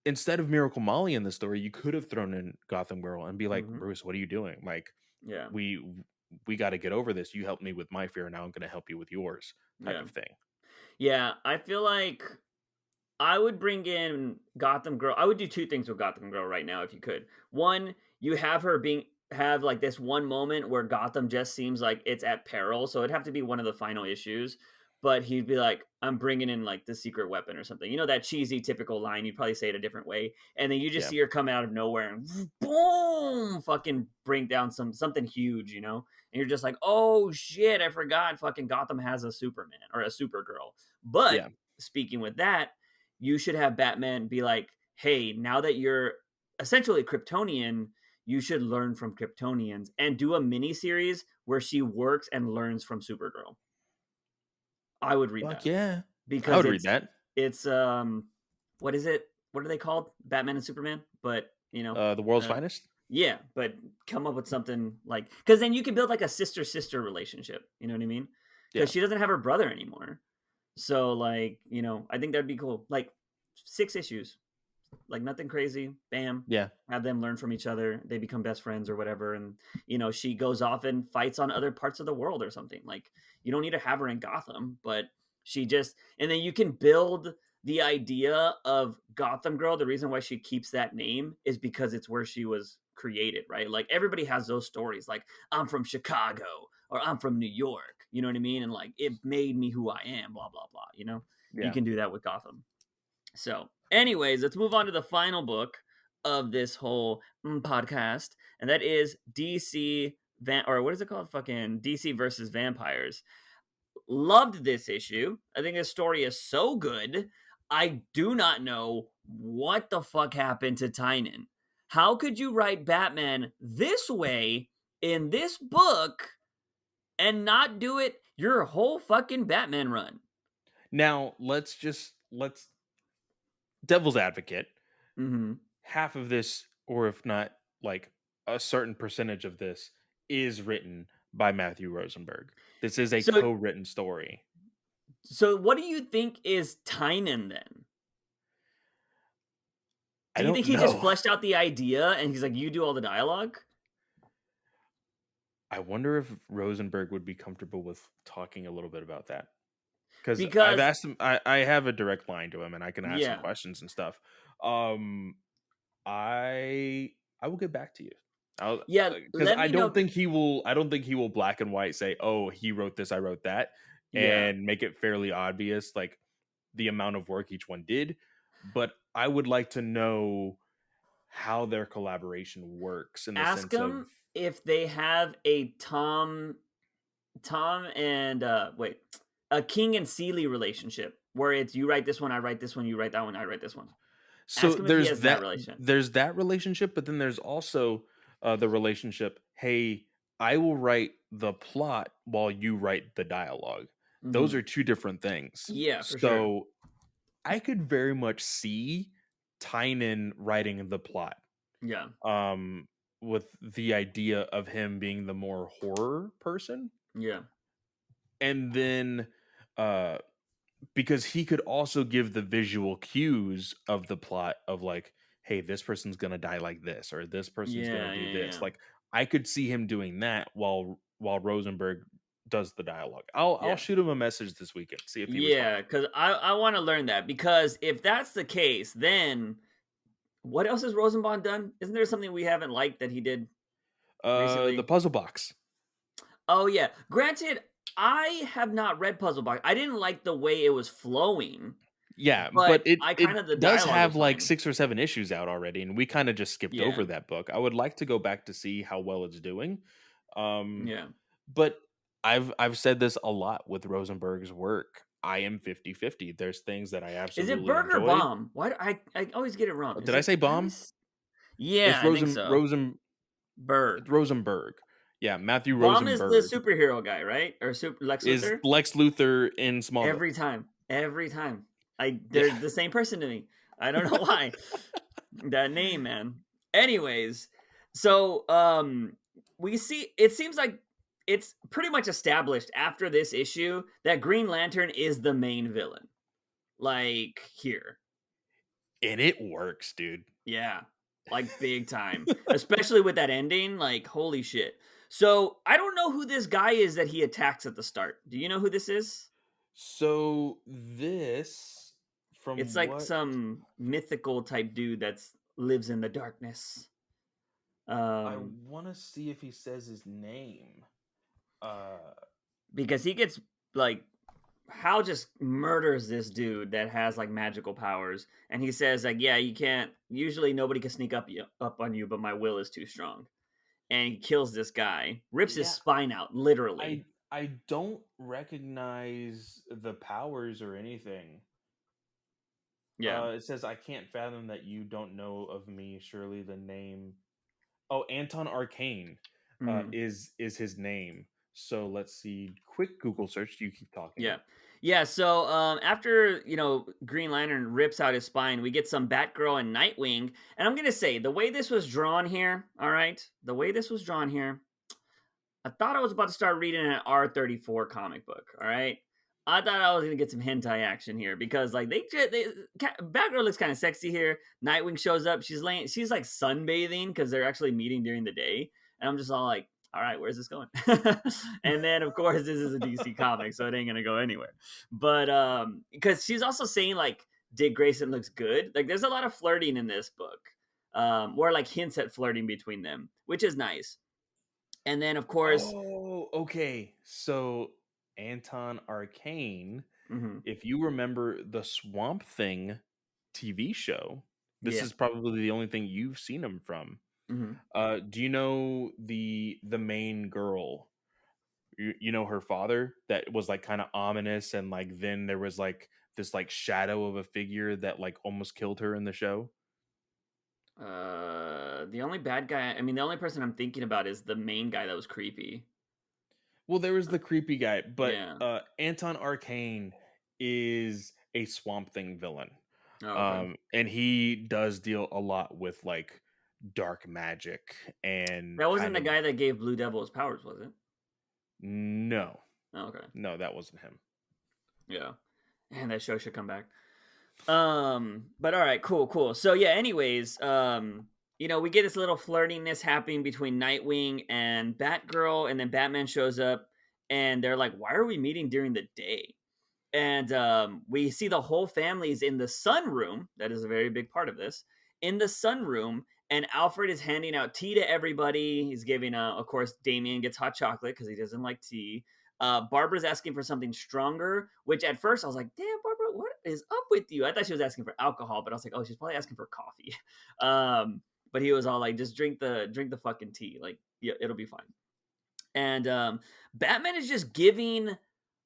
instead of Miracle Molly in the story, you could have thrown in Gotham Girl and be like, Hmm. Bruce, what are you doing? Like, Yeah. we we got to get over this. You helped me with my fear, now I'm going to help you with yours, type Yeah. of thing. Yeah. I feel like I would bring in Gotham Girl. I would do 2 things with Gotham Girl right now if you could. 1, you have her have, like, this one moment where Gotham just seems like it's at peril, so it'd have to be one of the final issues, but he'd be like, "I'm bringing in, like, the secret weapon," or something. You know that cheesy typical line, you'd probably say it a different way, and then you just Yeah. see her come out of nowhere and boom, fucking bring down something huge, and you're just like, "Oh, shit, I forgot fucking Gotham has a Superman or a Supergirl." But, Yeah. speaking with that, you should have Batman be like, "Hey, now that you're essentially Kryptonian, you should learn from Kryptonians and do a mini series where she works and learns from Supergirl." I would read Fuck that yeah. I because would read it's that. it's what is it? What are they called? Batman and Superman, but The world's uh finest? yeah, but come up with something like because then you can build like a sister relationship. You know what I mean? Because Yeah. she doesn't have her brother anymore. So like I think that'd be cool. Like 6 issues, like nothing crazy. Bam. Yeah. Have them learn from each other. They become best friends or whatever. And, she goes off and fights on other parts of the world or something. Like, you don't need to have her in Gotham, but and then you can build the idea of Gotham Girl. The reason why she keeps that name is because it's where she was created, right? Like, everybody has those stories. Like, I'm from Chicago or I'm from New York. You know what I mean? And like, it made me who I am, blah, blah, blah. You Yeah. can do that with Gotham. So, anyways, let's move on to the final book of this whole podcast, and that is or what is it called? Fucking DC versus Vampires. Loved this issue. I think this story is so good. I do not know what the fuck happened to Tynan. How could you write Batman this way in this book and not do it your whole fucking Batman run? Now, let's devil's advocate. Mm-hmm. Half of this, or if not like a certain percentage of this, is written by Matthew Rosenberg. This is a So co-written story. So what do you think is Tynan then? I Do you think don't he just know. fleshed out the idea and he's like, you do all the dialogue? I wonder if Rosenberg would be comfortable with talking a little bit about that. Because I've Because asked him, I have a direct line to him, and I can ask him yeah, questions and stuff. Um, I I will get back to you. I'll yeah. because Let I me don't know. think he will. I don't think he will black and white say, "Oh, he wrote this, I wrote that," Yeah, and make it fairly obvious, like the amount of work each one did. But I would like to know how their collaboration works in the ask sense of him if they have a Tom and a King and Seeley relationship where it's you write this one, I write this one, you write that one, I write this one. so Ask him if he has that relationship. there's that relationship, but then there's also the relationship. Hey, I will write the plot while you write the dialogue. Those Hmm. are two different things. Yeah, for sure. So I could very much see Tynan writing the plot, Yeah, um, with the idea of him being the more horror person, yeah, and then uh, because he could also give the visual cues of the plot of like, hey, this person's gonna die like this, or this person's gonna yeah, do yeah, this. yeah. Like, I could see him doing that while Rosenberg does the dialogue. I'll Yeah. shoot him a message this weekend, see if he Yeah, responds. because I want to learn that because if that's the case, then what else has Rosenbaum done? Isn't there something we haven't liked that he did The recently? puzzle box. Oh yeah. Granted, I have not read Puzzle Box. I didn't like the way it was flowing, Yeah, but but it I it kind of the does dialogue have was like fine. 6 or 7 issues out already, and we kinda just skipped over Yeah, that book. I would like to go back to see how well it's doing. Um, yeah. but I've said this a lot with Rosenberg's work. I am 50-50. There's things that I Is it absolutely Burger enjoy. Bomb? Why do I always get it wrong? Is Did I it say how do you bomb? Yeah, It's I think so. Berg. Rosenberg. Yeah, Matthew Bomb is the Rosenberg superhero guy, right? Or super Lex is Luthor? Lex Luthor in Smallville. Every time. Every time. They're Yeah. the same person to me. I don't know why. That name, man. Anyways, so we see it seems like it's pretty much established after this issue that Green Lantern is the main villain. Like here. And it works, dude. Yeah. Like big time. Especially with that ending, like holy shit. So, I don't know who this guy is that he attacks at the start. Do you know who this is? So this It's From like what some mythical type dude that's lives in the darkness. I Um, want to see if he says his name. Uh, because he gets like Hal just murders this dude that has like magical powers, and he says like, "Yeah, you can't. Usually, nobody can sneak up on you, but my will is too strong." And he kills this guy, rips his yeah, spine out, literally. I don't recognize the powers or anything. Yeah. It says I can't fathom that you don't know of me. Surely the name. Oh, Anton Arcane, Mhm. is his name. So let's see. Quick Google search. You keep talking. Yeah. Yeah, so after, Green Lantern rips out his spine, we get some Batgirl and Nightwing. And I'm going to say, the way this was drawn here, all right? The way this was drawn here, I thought I was about to start reading an R34 comic book, all right? I thought I was going to get some hentai action here because like Batgirl looks kind of sexy here. Nightwing shows up, she's like sunbathing cuz they're actually meeting during the day, and I'm just all like, all right, where's this going? And then of course this is a DC comic, so it ain't going to go anywhere. But because she's also saying like Dick Grayson looks good. Like there's a lot of flirting in this book. Or like hints at flirting between them, which is nice. And then of course, Oh, okay. So Anton Arcane, mhm, if you remember the Swamp Thing TV show, this yeah, is probably the only thing you've seen him from. mhm. Do you know the main girl? You know her father that was like kind of ominous, and like then there was like this like shadow of a figure that like almost killed her in the show. The only bad guy, I mean, the only person I'm thinking about is the main guy that was creepy. Well, there was Uh, the creepy guy, but yeah. Anton Arcane is a Swamp Thing villain. Oh, okay. And he does deal a lot with like dark magic and That wasn't kind the of guy that gave Blue Devil his powers, was it? no, Oh, okay. no, that wasn't him. Yeah. And that show should come back. But all right, cool, cool. So yeah, anyways, we get this little flirtiness happening between Nightwing and Batgirl, and then Batman shows up, and they're like, "Why are we meeting during the day?" And we see the whole family is in the sunroom. That is a very big part of this. In the sunroom, and Alfred is handing out tea to everybody. He's giving, of course, Damien gets hot chocolate because he doesn't like tea. Barbara's asking for something stronger, which at first I was like, "Damn, Barbara, what is up with you?" I thought she was asking for alcohol, but I was like, "Oh, she's probably asking for coffee." But he was all like, "Just drink the fucking tea. Like, yeah, it'll be fine." And Batman is just giving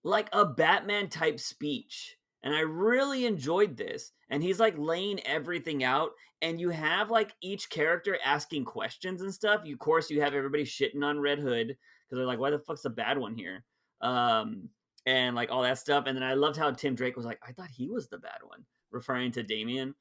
like a Batman type speech. And I really enjoyed this. And he's like laying everything out. And you have like each character asking questions and stuff. Of course, you have everybody shitting on Red Hood because they're like, why the fuck's the bad one here? Um, and like all that stuff. And then I loved how Tim Drake was like, I thought he was the bad one, referring to Damien.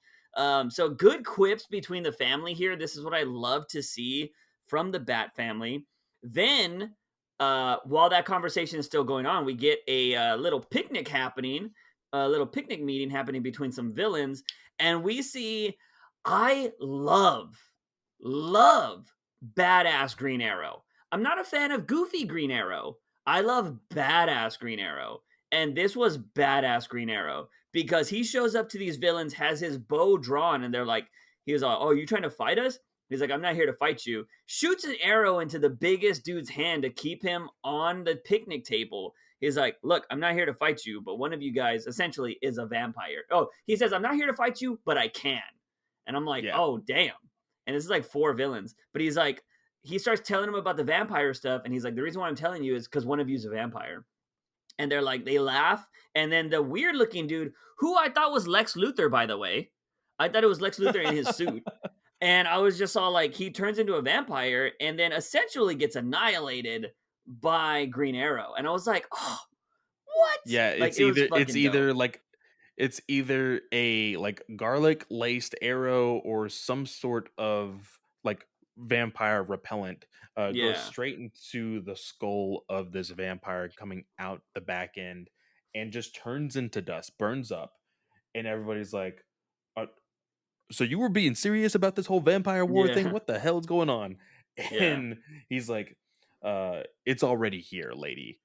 So good quips between the family here. This is what I love to see from the Bat family. Then, while that conversation is still going on, we get a little picnic happening, a little picnic meeting happening between some villains, and we see. I love badass Green Arrow. I'm not a fan of goofy Green Arrow. I love badass Green Arrow. And this was badass Green Arrow because he shows up to these villains, has his bow drawn, and they're like, he was like, "Oh, you trying to fight us?" He's like, "I'm not here to fight you." Shoots an arrow into the biggest dude's hand to keep him on the picnic table. He's like, "Look, I'm not here to fight you, but one of you guys essentially is a vampire." Oh, he says, "I'm not here to fight you, but I can." And I'm like, Yeah, "Oh, damn." And this is like four villains. But he's like, he starts telling him about the vampire stuff. And he's like, "The reason why I'm telling you is because one of you is a vampire." And they're like, they laugh. And then the weird looking dude, who I thought was Lex Luthor, by the way, I thought it was Lex Luthor in his suit. And I was just all like, he turns into a vampire and then essentially gets annihilated by Green Arrow. And I was like, oh, what? yeah. Like, It's it was either it's fucking dope. either like it's either a like garlic laced arrow or some sort of like vampire repellent goes Yeah. straight into the skull of this vampire coming out the back end and just turns into dust, burns up, and everybody's like, uh, "So you were being serious about this whole vampire war thing? Yeah. What the hell is going on?" Yeah. And he's like, "It's already here, lady."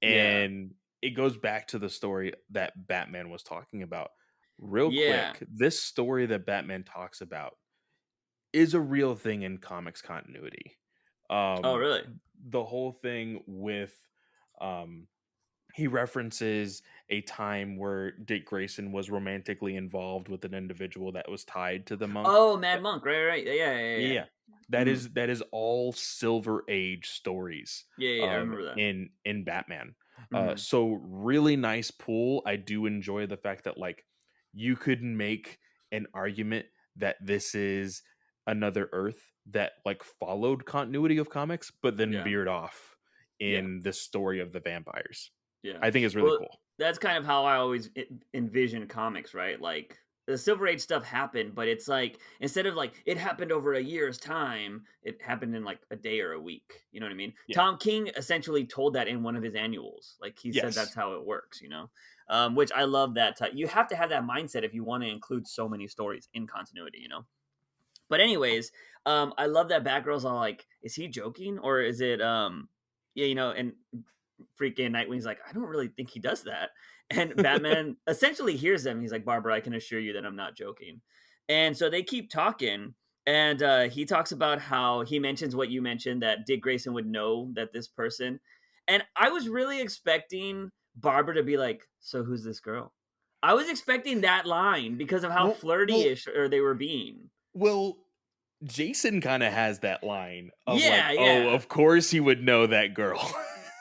Yeah. And it goes back to the story that Batman was talking about. real Yeah. quick, this story that Batman talks about is a real thing in comics continuity. Oh, Um, really? the whole thing with um, he references a time where Dick Grayson was romantically involved with an individual that was tied to the monk. Oh, Mad Monk. Right, right. Yeah, yeah, yeah, yeah. Yeah. That Mhm. is all Silver Age stories, Yeah, yeah, I remember that. in Batman. Mhm. So really nice pull. I do enjoy the fact that, like, you could make an argument that this is another Earth that, like, followed continuity of comics, but then Yeah, veered off yeah. in the story of the vampires. Yeah. I think it's really Well, cool. that's kind of how I always envision comics, right? Like the Silver Age stuff happened, but it's like instead of like it happened over a year's time, it happened in like a day or a week. You know what I mean? Yeah. Tom King essentially told that in one of his annuals. Like he said that's Yes. how it works, you know? Which I love that type. You have to have that mindset if you want to include so many stories in continuity, you know? But anyways, I love that Batgirl's all like, is he joking or is it yeah, you know, and freaking Nightwing's like, I don't really think he does that. And Batman essentially hears them. He's like, Barbara, I can assure you that I'm not joking. And so they keep talking. And he talks about how he mentions what you mentioned that Dick Grayson would know that this person. And I was really expecting Barbara to be like, so who's this girl? I was expecting that line because of how Well, well, flirty-ish or they were being. well, Jason kind of has that line of Yeah, like, "Oh, yeah. of course he would know that girl."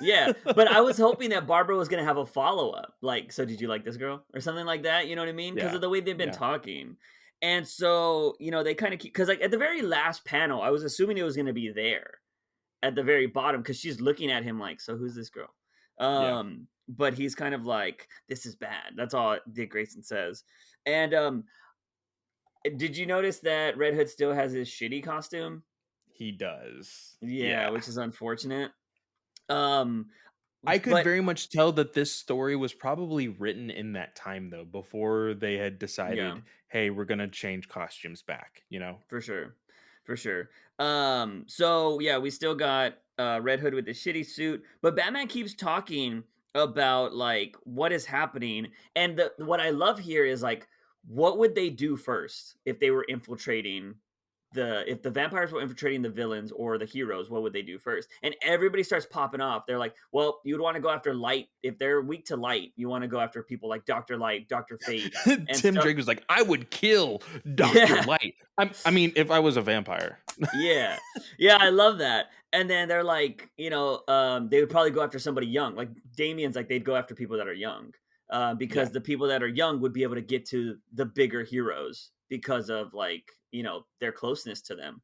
Yeah, but I was hoping that Barbara was gonna have a follow-up, like, "So did you like this girl?" Or something like that, you know what I mean? Because Yeah, of the way they've been yeah. talking. And so, you know, they kinda keep because like, at the very last panel, I was assuming it was gonna be there at the very bottom because she's looking at him like, "So who's this girl?" Yeah, But he's kind of like, "This is bad." That's all Dick Grayson says. And, did you notice that Red Hood still has his shitty costume? he does. Yeah, Yeah. which is unfortunate. Um, I could but very much tell that this story was probably written in that time though, before they had yeah. decided, "Hey, we're gonna change costumes back," you know? For sure. For sure. So yeah, we still got Red Hood with the shitty suit, but Batman keeps talking about like what is happening. And the what I love here is like what would they do first if they were infiltrating if the vampires were infiltrating the villains or the heroes, what would they do first? And everybody starts popping off. They're like, well, you'd want to go after light. If they're weak to light, you want to go after people like Dr. Light, Dr. Fate, and Tim stuff. Drake was like, "I would kill Dr. Yeah. Light." I mean, if I was a vampire. Yeah. Yeah, I love that. And then they're like, you know, they would probably go after somebody young. Like Damien's like they'd go after people that are young. Yeah. Because the people that are young would be able to get to the bigger heroes because of like, you know, their closeness to them.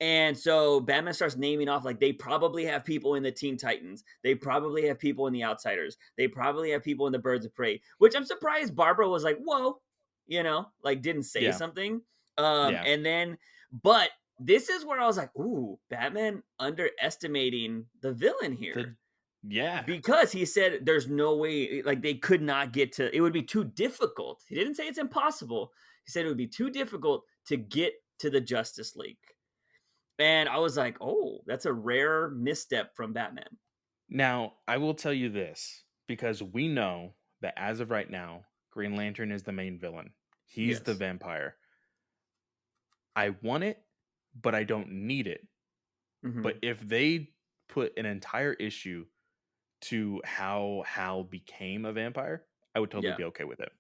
And so Batman starts naming off like they probably have people in the Teen Titans. They probably have people in the Outsiders. They probably have people in the Birds of Prey, which I'm surprised Barbara was like, "Whoa," you know, like didn't say Yeah. something. Yeah. And then but this is where I was like, "Ooh, Batman underestimating the villain here." The Yeah. Because he said there's no way like they could not get to it would be too difficult. He didn't say it's impossible. He said it would be too difficult to get to the Justice League. And I was like, "Oh, that's a rare misstep from Batman." Now, I will tell you this because we know that as of right now, Green Lantern is the main villain. He's the Yes. vampire. I want it, but I don't need it. But Mhm. if they put an entire issue to how Hal became a vampire, I would totally Yeah. be okay with it.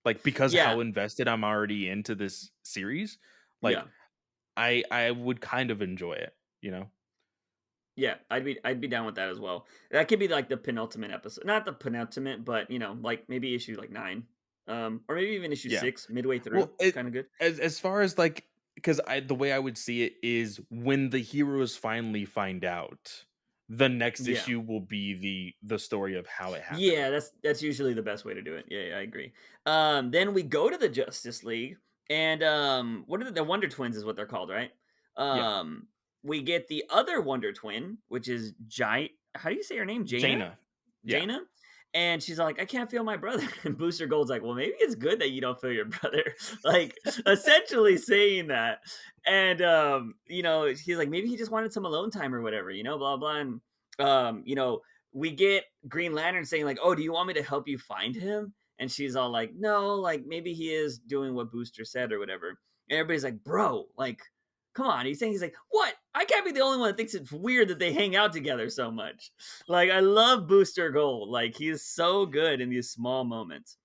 Like, because Yeah. how invested I'm already into this series, Yeah. like I would kind of enjoy it, you know? Yeah, I'd be down with that as well. That could be like the penultimate episode. Not the penultimate, but you know, like maybe issue like 9. Or maybe even issue Yeah. 6 midway through. Well, it Kind of good. as far as like, because I the way I would see it is when the heroes finally find out, the next Yeah. issue will be the story of how it happened. Yeah, that's usually the best way to do it. Yeah, yeah, I agree. Then we go to the Justice League, and what are the Wonder Twins is what they're called, right? Yeah. Um, we get the other Wonder Twin, which is Giant. How do you say her name? Jaina. Jaina. Yeah. Jaina. And she's like, I can't feel my brother. And Booster Gold's like, well, maybe it's good that you don't feel your brother. Like, essentially saying that. And, you know, he's like, maybe he just wanted some alone time or whatever, you know, blah, blah. And, you know, we get Green Lantern saying, like, oh, do you want me to help you find him? And she's all like, no, like maybe he is doing what Booster said or whatever. And everybody's like, bro, like, come on. He's like, what? I can't be the only one that thinks it's weird that they hang out together so much. Like, I love Booster Gold. Like, he is so good in these small moments.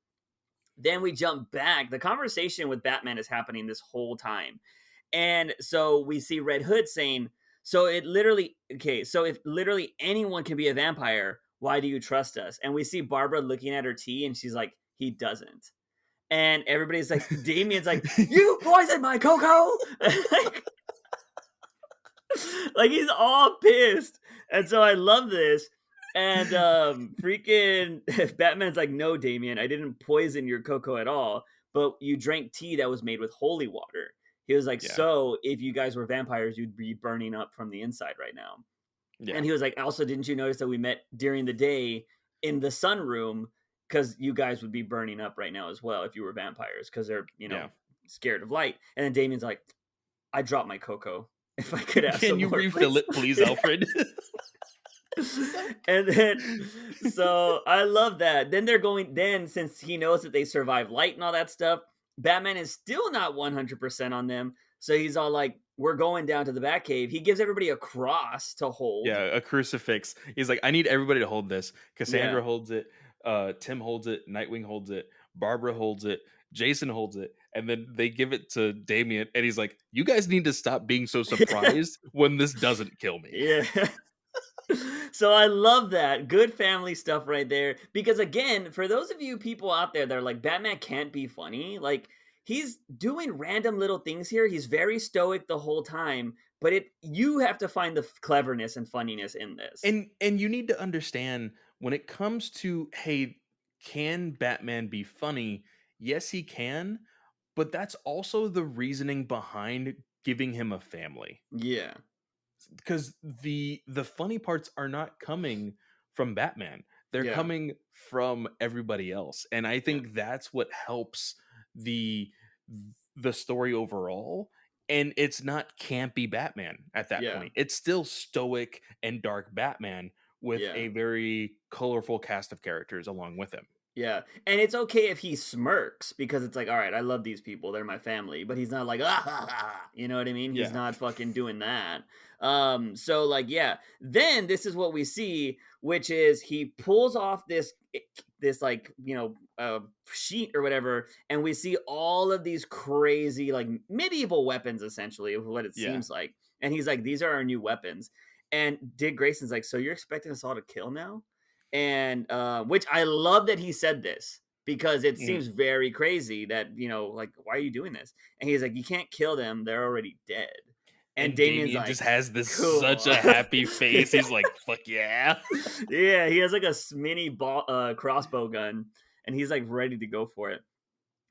Then we jump back. The conversation with Batman is happening this whole time. And so we see Red Hood saying, so if literally anyone can be a vampire, why do you trust us? And we see Barbara looking at her tea and she's like, he doesn't. And everybody's like, Damien's like, you poisoned my cocoa. Like he's all pissed. And so I love this. And freaking Batman's like, no, Damien, I didn't poison your cocoa at all, but you drank tea that was made with holy water. He was like, Yeah. so if you guys were vampires, you'd be burning up from the inside right now. Yeah. And he was like, also, didn't you notice that we met during the day in the sunroom? Because you guys would be burning up right now as well if you were vampires, because they're, Yeah. scared of light. And then Damien's like, I dropped my cocoa. If I could have Can some you more, refill it, please, Alfred? And then, so I love that. Then since he knows that they survive light and all that stuff, Batman is still not 100% on them. So he's all like, we're going down to the Batcave. He gives everybody a cross to hold. Yeah, a crucifix. He's like, I need everybody to hold this. Yeah. Cassandra holds it. Tim holds it. Nightwing holds it. Barbara holds it. Jason holds it. And then they give it to Damien. And he's like, you guys need to stop being so surprised when this doesn't kill me. Yeah. So I love that. Good family stuff right there. Because again, for those of you people out there that are like, Batman can't be funny, like he's doing random little things here. He's very stoic the whole time, but you have to find the cleverness and funniness in this. And you need to understand when it comes to, hey, can Batman be funny? Yes, he can, but that's also the reasoning behind giving him a family. Yeah. Because the funny parts are not coming from Batman. They're Yeah. coming from everybody else. And I Yeah. think that's what helps the the story overall. And it's not campy Batman at that Yeah. point. It's still stoic and dark Batman with Yeah. a very colorful cast of characters along with him. Yeah. And it's okay if he smirks because it's like, all right, I love these people. They're my family. But he's not like, ah, ha, ha. You know what I mean? He's Yeah. not fucking doing that. So like, yeah. Then this is what we see, which is he pulls off this like, sheet or whatever, and we see all of these crazy, like medieval weapons, essentially, of what it Yeah. seems like. And he's like, these are our new weapons. And Dick Grayson's like, so you're expecting us all to kill now? And which I love that he said this because it Mm. seems very crazy that like, why are you doing this? And he's like, you can't kill them; they're already dead. And And Damien's Damien like, just has this cool. such a happy face. He's like, fuck yeah. Yeah, he has like a mini crossbow gun, and he's like ready to go for it.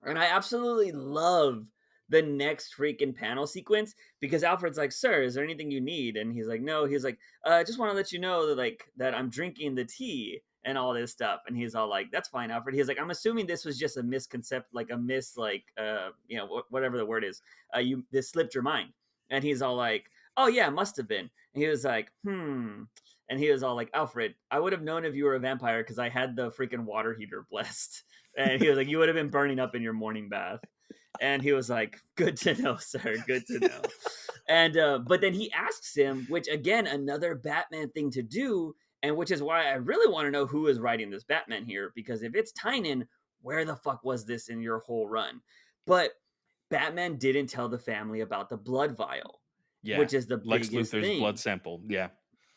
And I absolutely love the next freaking panel sequence because Alfred's like, "Sir, is there anything you need?" And he's like, "No." He's like, "I just want to let you know that that I'm drinking the tea and all this stuff." And he's all like, "That's fine, Alfred." He's like, "I'm assuming this was just a misconcept, like a whatever the word is. This slipped your mind." And he's all like, "Oh yeah, must have been." And he was like, "Hmm." And he was all like, "Alfred, I would have known if you were a vampire because I had the freaking water heater blessed." And he was like, you would have been burning up in your morning bath. And he was like, good to know, sir. Good to know. And but then he asks him, which again, another Batman thing to do, and which is why I really want to know who is writing this Batman here, because if it's Tynan, where the fuck was this in your whole run? But Batman didn't tell the family about the blood vial, Yeah. which is the Lex biggest Luthor's blood thing. sample. Yeah.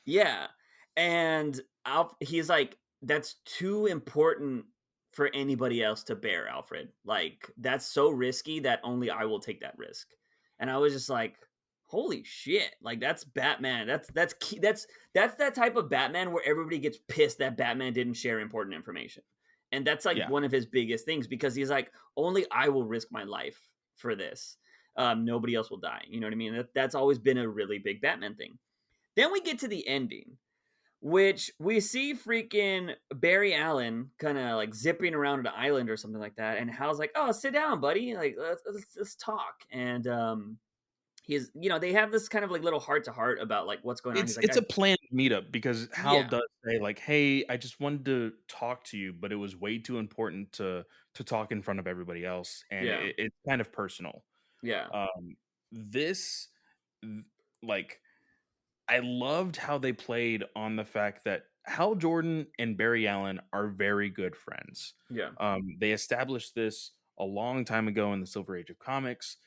Yeah. And he's like, that's too important for anybody else to bear, Alfred. Like, that's so risky that only I will take that risk. And I was just like, holy shit. Like, that's Batman. That's key. That's that type of Batman where everybody gets pissed that Batman didn't share important information. And that's like Yeah. one of his biggest things because he's like, only I will risk my life for this. Nobody else will die. You know what I mean? That's always been a really big Batman thing. Then we get to the ending, which we see freaking Barry Allen kind of like zipping around an island or something like that. And Hal's like, "Oh, sit down, buddy. Like, let's talk." And they have this kind of like little heart to heart about like what's going on. He's like, It's a planned meetup because Hal yeah, does say like, "Hey, I just wanted to talk to you, but it was way too important to talk in front of everybody else, and yeah, it's kind of personal." yeah, This, th- like, I loved how they played on the fact that Hal Jordan and Barry Allen are very good friends. yeah, They established this a long time ago in the Silver Age of Comics.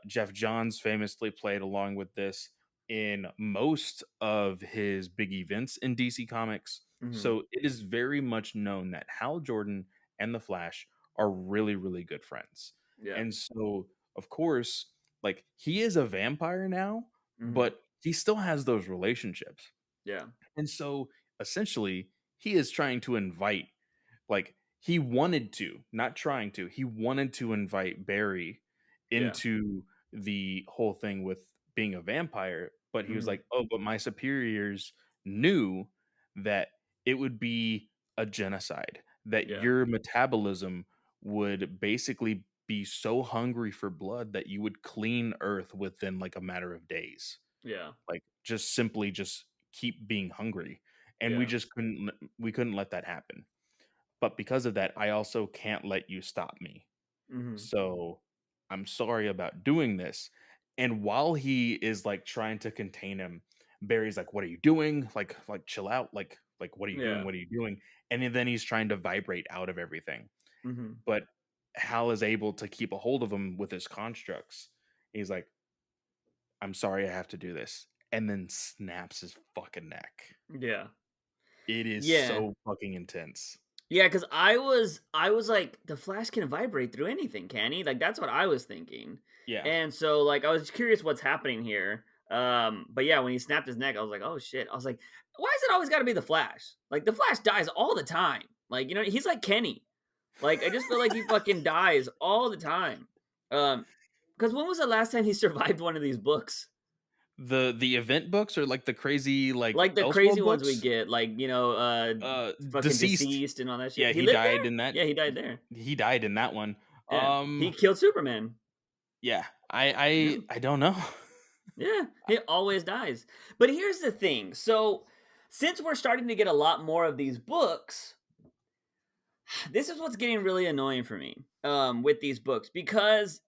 Jeff Johns famously played along with this in most of his big events in DC Comics. hmm, So it is very much known that Hal Jordan and the Flash are really, really good friends. yeah, And so, of course, like he is a vampire now, hmm, but he still has those relationships. yeah, And so essentially, he is trying to invite, like, he wanted to, not trying to, he wanted to invite Barry yeah, into the whole thing with being a vampire. But he was hmm, like, oh, but my superiors knew that it would be a genocide, that yeah, your metabolism would basically be so hungry for blood that you would clean Earth within like a matter of days, yeah, like just simply just keep being hungry, and we yeah, just we couldn't let that happen. But because of that, I also can't let you stop me, hmm, so I'm sorry about doing this. And while he is like trying to contain him, Barry's like, what are you doing, like chill out, like what are you doing, yeah, what are you doing? And then he's trying to vibrate out of everything, hmm, but Hal is able to keep a hold of him with his constructs. He's like, I'm sorry I have to do this, and then snaps his fucking neck. yeah, It is yeah. so fucking intense. Yeah, because I was like, the Flash can vibrate through anything, can he? Like that's what I was thinking. Yeah. And so like I was curious what's happening here. But yeah, when he snapped his neck, I was like, oh shit. I was like, why is it always gotta be the Flash? Like the Flash dies all the time. Like, he's like Kenny. Like I just feel like he fucking dies all the time. Because when was the last time he survived one of these books? The event books or like the crazy like Like the crazy Elseworld ones we books? get, like, fucking Deceased. deceased and all that shit. Yeah, He he lived died there? in that. Yeah, he died there. He died in that one. Yeah. He killed Superman. Yeah. Yeah. I don't know. Yeah. He always dies. But here's the thing. So, since we're starting to get a lot more of these books, this is what's getting really annoying for me with these books because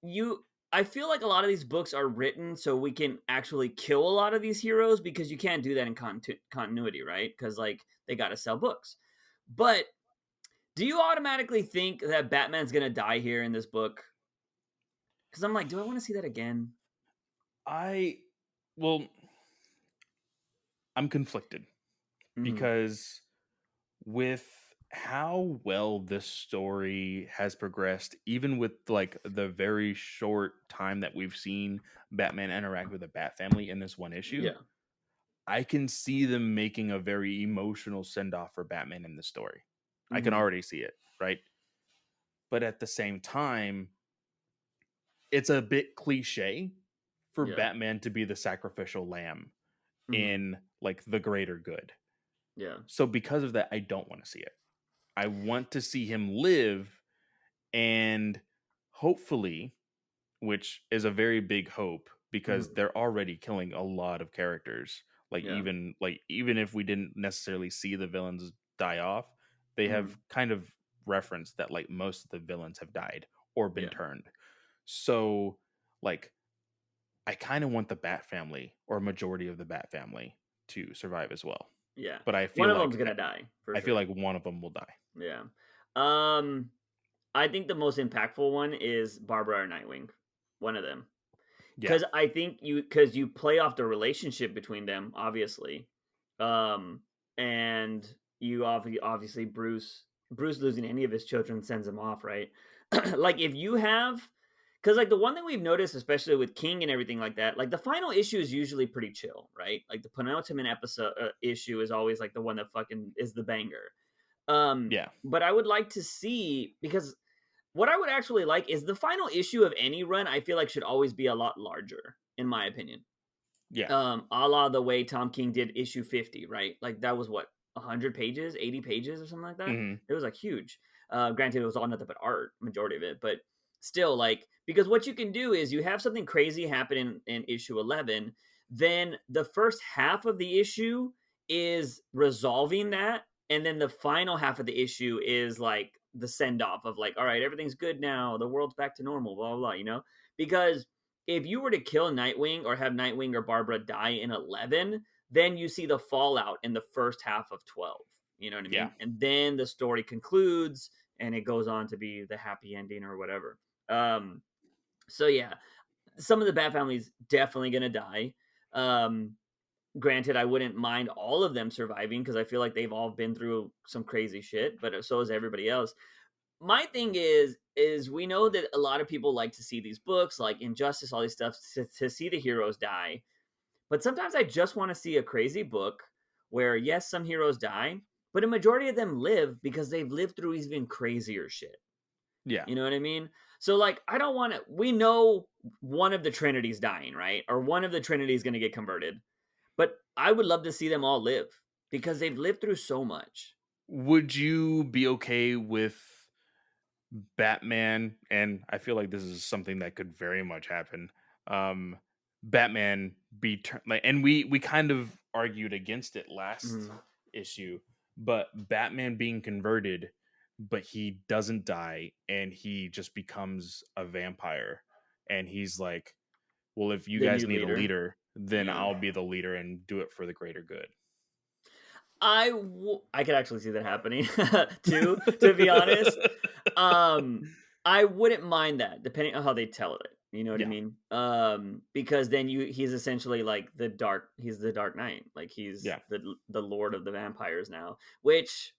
I feel like a lot of these books are written so we can actually kill a lot of these heroes because you can't do that in continuity, right? Because like they got to sell books. But do you automatically think that Batman's gonna die here in this book? Because I'm like, do I want to see that again? I well, I'm conflicted Hmm. because with how well this story has progressed, even with like the very short time that we've seen Batman interact with the Bat family in this one issue, Yeah. I can see them making a very emotional send off for Batman in the story. I can Hmm. already see it, right? But at the same time, it's a bit cliche for Yeah. Batman to be the sacrificial lamb Hmm. in like the greater good. Yeah. So because of that, I don't want to see it. I want to see him live, and hopefully, which is a very big hope because Hmm. they're already killing a lot of characters. Yeah. Like even if we didn't necessarily see the villains die off, they have Hmm. kind of referenced that like most of the villains have died or been Yeah. turned. So like I kind of want the Bat family or majority of the Bat family to survive as well. Yeah. But One of them's gonna die for I feel sure. like one of them will die. Yeah. Um, I think the most impactful one is Barbara or Nightwing. One of them. Yeah. Because I think because you play off the relationship between them, obviously, um, and obviously Bruce losing any of his children sends him off, right? Like if you have, because like the one thing we've noticed, especially with King and everything like that, like the final issue is usually pretty chill, right? Like the penultimate episode issue is always like the one that fucking is the banger. Yeah. But I would like to see because what I would actually like is the final issue of any run, I feel like should always be a lot larger, in my opinion. Yeah. A la the way Tom King did issue 50, right? Like that was what, 100 pages, 80 pages or something like that? Mhm. It was like huge. Granted, it was all nothing but art, majority of it, but still, like, because what you can do is you have something crazy happen in issue 11, then the first half of the issue is resolving that, and then the final half of the issue is like the send off of like, all right, everything's good now, the world's back to normal, blah blah blah, because if you were to kill Nightwing or have Nightwing or Barbara die in 11, then you see the fallout in the first half of 12. You know what I Yeah. mean? And then the story concludes and it goes on to be the happy ending or whatever. Um, so yeah, some of the Bat Family's definitely gonna die. Um, Granted, I wouldn't mind all of them surviving because I feel like they've all been through some crazy shit, but so is everybody else. My thing is we know that a lot of people like to see these books like Injustice, all these stuff to see the heroes die. But sometimes I just want to see a crazy book where yes, some heroes die, but a majority of them live because they've lived through even crazier shit. Yeah. You know what I mean? So like I don't want to we know one of the Trinity's dying, right? Or one of the Trinity's going to get converted. But I would love to see them all live because they've lived through so much. Would you be okay with Batman, and I feel like this is something that could very much happen. Um, Batman like, and we kind of argued against it last Mhm. issue, but Batman being converted, but he doesn't die, and he just becomes a vampire, and he's like, "Well, if you The guys new need a leader. leader, then Yeah. I'll be the leader and do it for the greater good." I could actually see that happening too, to be honest. Um, I wouldn't mind that depending on how they tell it. You know what I Yeah, mean? Because then he's essentially like he's the Dark Knight. Like he's yeah. the Lord of the Vampires now, which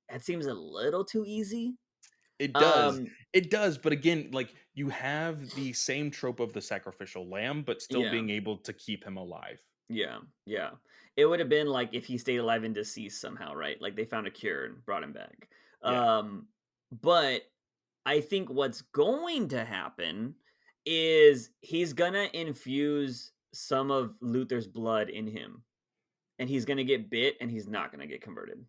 that seems a little too easy. It does. Um, It does, but again, like, you have the same trope of the sacrificial lamb, but still yeah. being able to keep him alive. Yeah, yeah. It would have been like if he stayed alive and deceased somehow, right? Like they found a cure and brought him back. Yeah. But I think what's going to happen is he's gonna infuse some of Luther's blood in him, and he's gonna get bit, and he's not gonna get converted.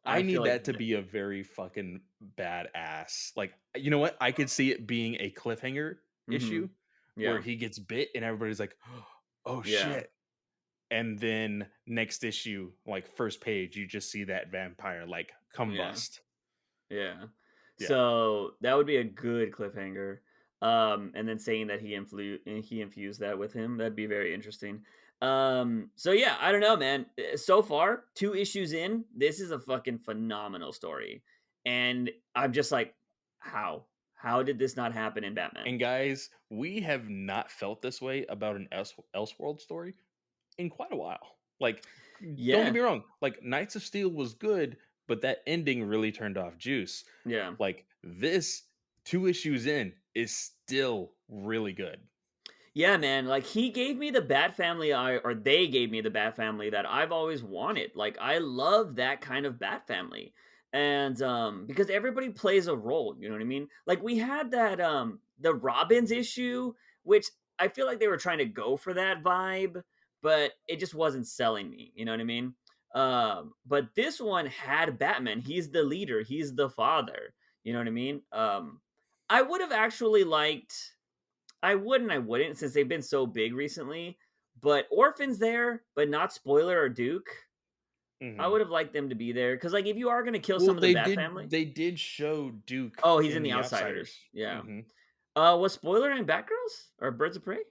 I I feel need like, that to be a very fucking badass, like, you know what? I could see it being a cliffhanger hmm issue where yeah, he gets bit and everybody's like, "Oh, yeah, shit." And then next issue, like, first page, you just see that vampire, like, yeah. combust. Yeah. Yeah. So that would be a good cliffhanger. And then saying that he infused that with him, that'd be very interesting. So yeah, I don't know, man. So far, 2 issues in, this is a fucking phenomenal story. And I'm just like, how? How did this not happen in Batman? And guys, we have not felt this way about an Elseworld story in quite a while. Like, don't get Yeah. me wrong, like, Knights of Steel was good, but that ending really turned off juice. Yeah. Like, this 2 issues in is still really good. Yeah, man. Like he gave me the Bat Family, or they gave me the Bat Family that I've always wanted. Like I love that kind of Bat Family, and because everybody plays a role. You know what I mean? Like we had that the Robins issue, which I feel like they were trying to go for that vibe, but it just wasn't selling me. You know what I mean? But this one had Batman. He's the leader. He's the father. You know what I mean? I would have actually liked. I wouldn't since they've been so big recently. But Orphan's there, but not Spoiler or Duke. I Mhm. would have liked them to be there because, like, if you are going to kill Well, some of the Bat Family, they did show Duke oh, he's in in the The Outsiders. Outsiders. Yeah. Mhm. Was Spoiler in Batgirls or Birds of Prey?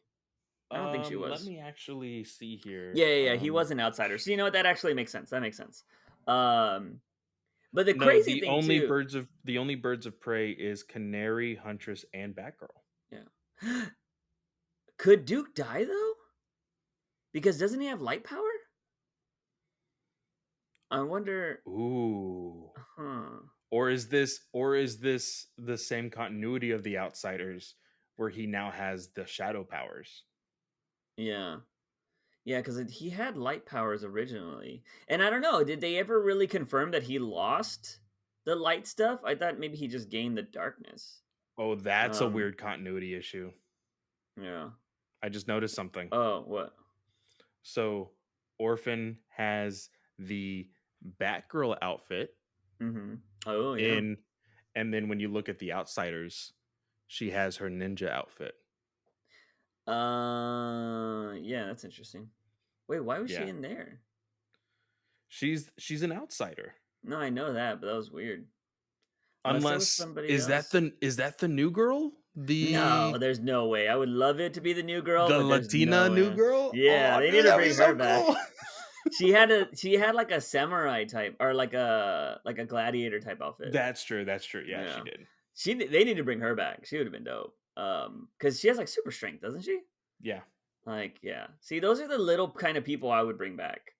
I don't think she Let was. me actually see here. Yeah, yeah, yeah. He was an outsider. So you know what? That actually makes sense. That makes sense. Um, but the No, crazy thing too. the only birds of prey is Canary, Huntress, and Batgirl. Yeah. Could Duke die though? Because doesn't he have light power? I wonder. Ooh. Huh. Or is this the same continuity of the Outsiders where he now has the shadow powers? Yeah. Yeah, because he had light powers originally, and I don't know, did they ever really confirm that he lost the light stuff? I thought maybe he just gained the darkness. Oh, that's a Um, weird continuity issue. yeah. I just noticed something. Oh, what? So, Orphan has the Batgirl outfit Mhm. Oh, yeah. in And then when you look at the Outsiders, she has her ninja outfit. Yeah, that's interesting. Wait, why was she Yeah. in there? She's an outsider. No, I know that, but that was weird. Unless it was Unless somebody else. is that the new girl? No, there's no way. I would love it to be the new girl, The but there's Latina no new way. girl? Yeah, Oh, they need dude, to that'd be bring her so back. cool. She had like a samurai type or like a gladiator type outfit. That's true. That's true. Yeah, she Yeah. did. They need to bring her back. She would have been dope. Cuz she has like super strength, doesn't she? Yeah. Like, yeah. See, those are the little kind of people I would bring back.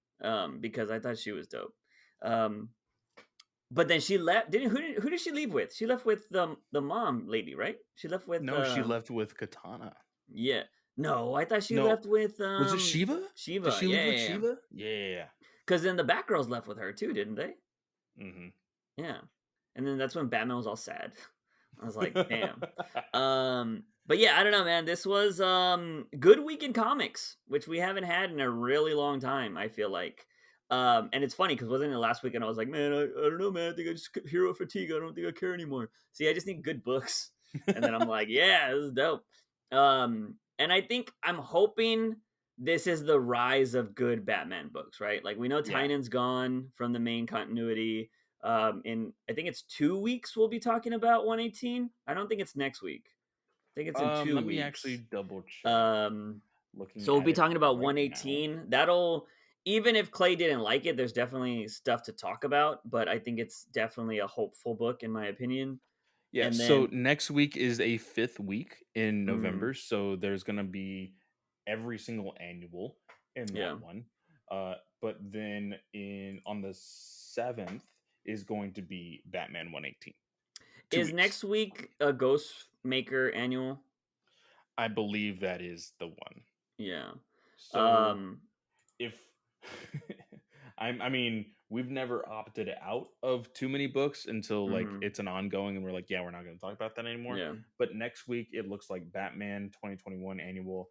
Because I thought she was dope. Um but then she left. Who did she leave with? She left with the mom lady, right? She left with No, she left with Katana. yeah. No, I thought she No, left with was it Shiva? Did Shiva. she leave Yeah, with yeah, yeah. Shiva? Yeah. Because then the Batgirls left with her too, didn't they? Mhm. Yeah. And then that's when Batman was all sad. I was like, damn. But yeah, I don't know, man. This was good week in comics, which we haven't had in a really long time, I feel like. And it's funny because wasn't it last week and I was like, man, I don't know, man. I think I just hero fatigue. I don't think I care anymore. See, I just need good books. And then I'm like, yeah, this is dope. And I think I'm hoping this is the rise of good Batman books, right? Like we know Yeah. Tynan's gone from the main continuity. In I think it's 2 weeks we'll be talking about 118. I don't think it's next week. I think it's in two Let me actually weeks. double check. Um, Looking so we'll at be it talking about right now. 118. That'll even if Clay didn't like it, there's definitely stuff to talk about. But I think it's definitely a hopeful book in my opinion. Yeah, And so then, next week is a 5th week in mm, November, so there's gonna be every single annual in yeah, that one. But then in on the 7th is going to be Batman 118. 2 is weeks. next week a Ghost Maker annual? I believe that is the one. Yeah. So Um, if I mean, we've never opted out of too many books until like mhm, it's an ongoing and we're like, yeah, we're not going to talk about that anymore. yeah. But next week it looks like Batman 2021 annual,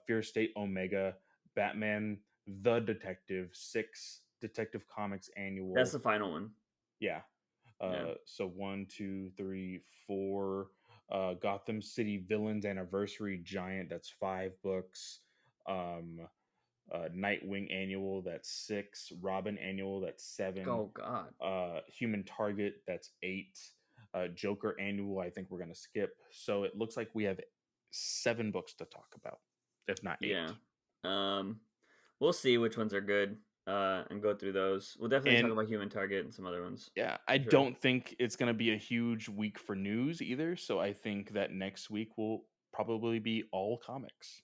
Fear State Omega, Batman the Detective 6 Detective Comics That's annual. the final one. Yeah. Yeah. So 1, 2, 3, 4. Gotham City Villains Anniversary Giant. That's 5 books. Um, Nightwing annual, that's 6. Robin annual, that's 7. Oh God. Human Target, that's 8. Joker annual, I think we're gonna skip. So it looks like we have 7 books to talk about, if not 8. Yeah. Um, we'll see which ones are good, and go through those. We'll definitely talk And about Human Target and some other ones yeah, I for sure. don't think it's gonna be a huge week for news either. So I think that next week will probably be all comics.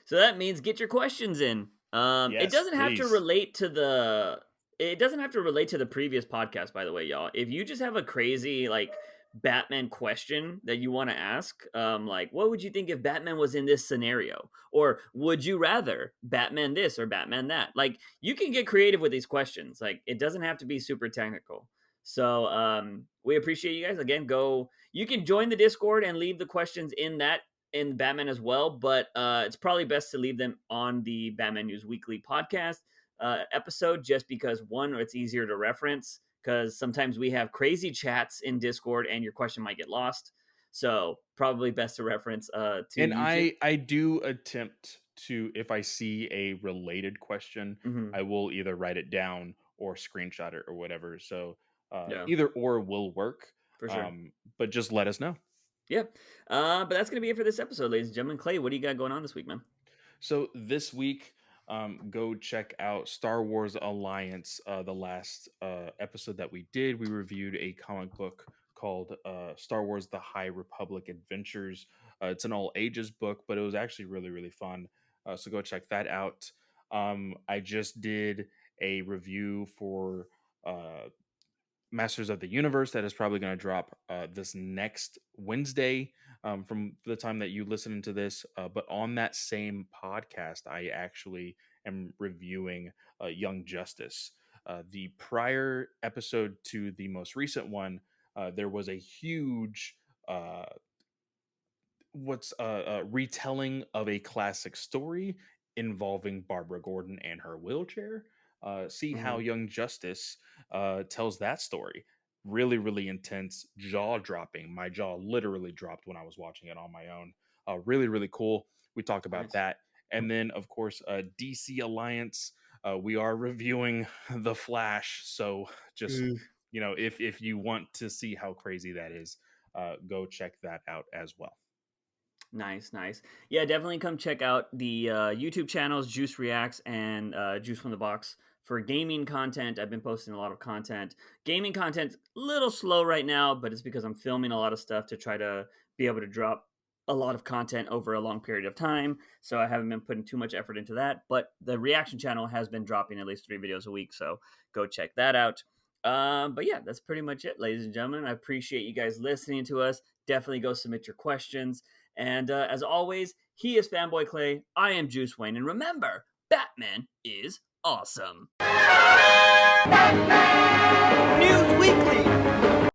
So that means get your questions in. It Yes, doesn't have to please. relate to the. It doesn't have to relate to the previous podcast, by the way, y'all. If you just have a crazy like Batman question that you want to ask, like what would you think if Batman was in this scenario, or would you rather Batman this or Batman that? Like you can get creative with these questions. Like it doesn't have to be super technical. So we appreciate you guys. Again, go. You can join the Discord and leave the questions in Batman as well, but it's probably best to leave them on the Batman News Weekly podcast episode just because, one, it's easier to reference because sometimes we have crazy chats in Discord and your question might get lost. So, probably best to reference to And YouTube. I do attempt to, if I see a related question, Hmm. I will either write it down or screenshot it or whatever. So Yeah, either or will work. for sure. But just let us know. Yeah. But that's going to be it for this episode, ladies and gentlemen. Clay, what do you got going on this week, man? So this week, go check out Star Wars Alliance. The last episode that we did, we reviewed a comic book called Star Wars: The High Republic Adventures. It's an all ages book, but it was actually really really fun. So go check that out. I just did a review for Masters of the Universe that is probably going to drop this next Wednesday from the time that you listen to this. But on that same podcast, I actually am reviewing Young Justice. The prior episode to the most recent one, there was a huge uh, retelling of a classic story involving Barbara Gordon and her wheelchair. See how Hmm. Young Justice tells that story. Really, really intense, jaw dropping. My jaw literally dropped when I was watching it on my own. Really, really cool. We talked about Nice. that. And then, of course, DC Alliance. We are reviewing The Flash. So just, if you want to see how crazy that is, go check that out as well. Nice, nice. Yeah, definitely come check out the YouTube channels Juice Reacts and Juice from the Box for gaming content. I've been posting a lot of content. Gaming content a little slow right now, but it's because I'm filming a lot of stuff to try to be able to drop a lot of content over a long period of time. So I haven't been putting too much effort into that. But the reaction channel has been dropping at least 3 videos a week, so go check that out. But yeah, that's pretty much it, ladies and gentlemen. I appreciate you guys listening to us. Definitely go submit your questions. And as always, he is Fanboy Clay. I am Juice Wayne. And remember, Batman is awesome. News Weekly.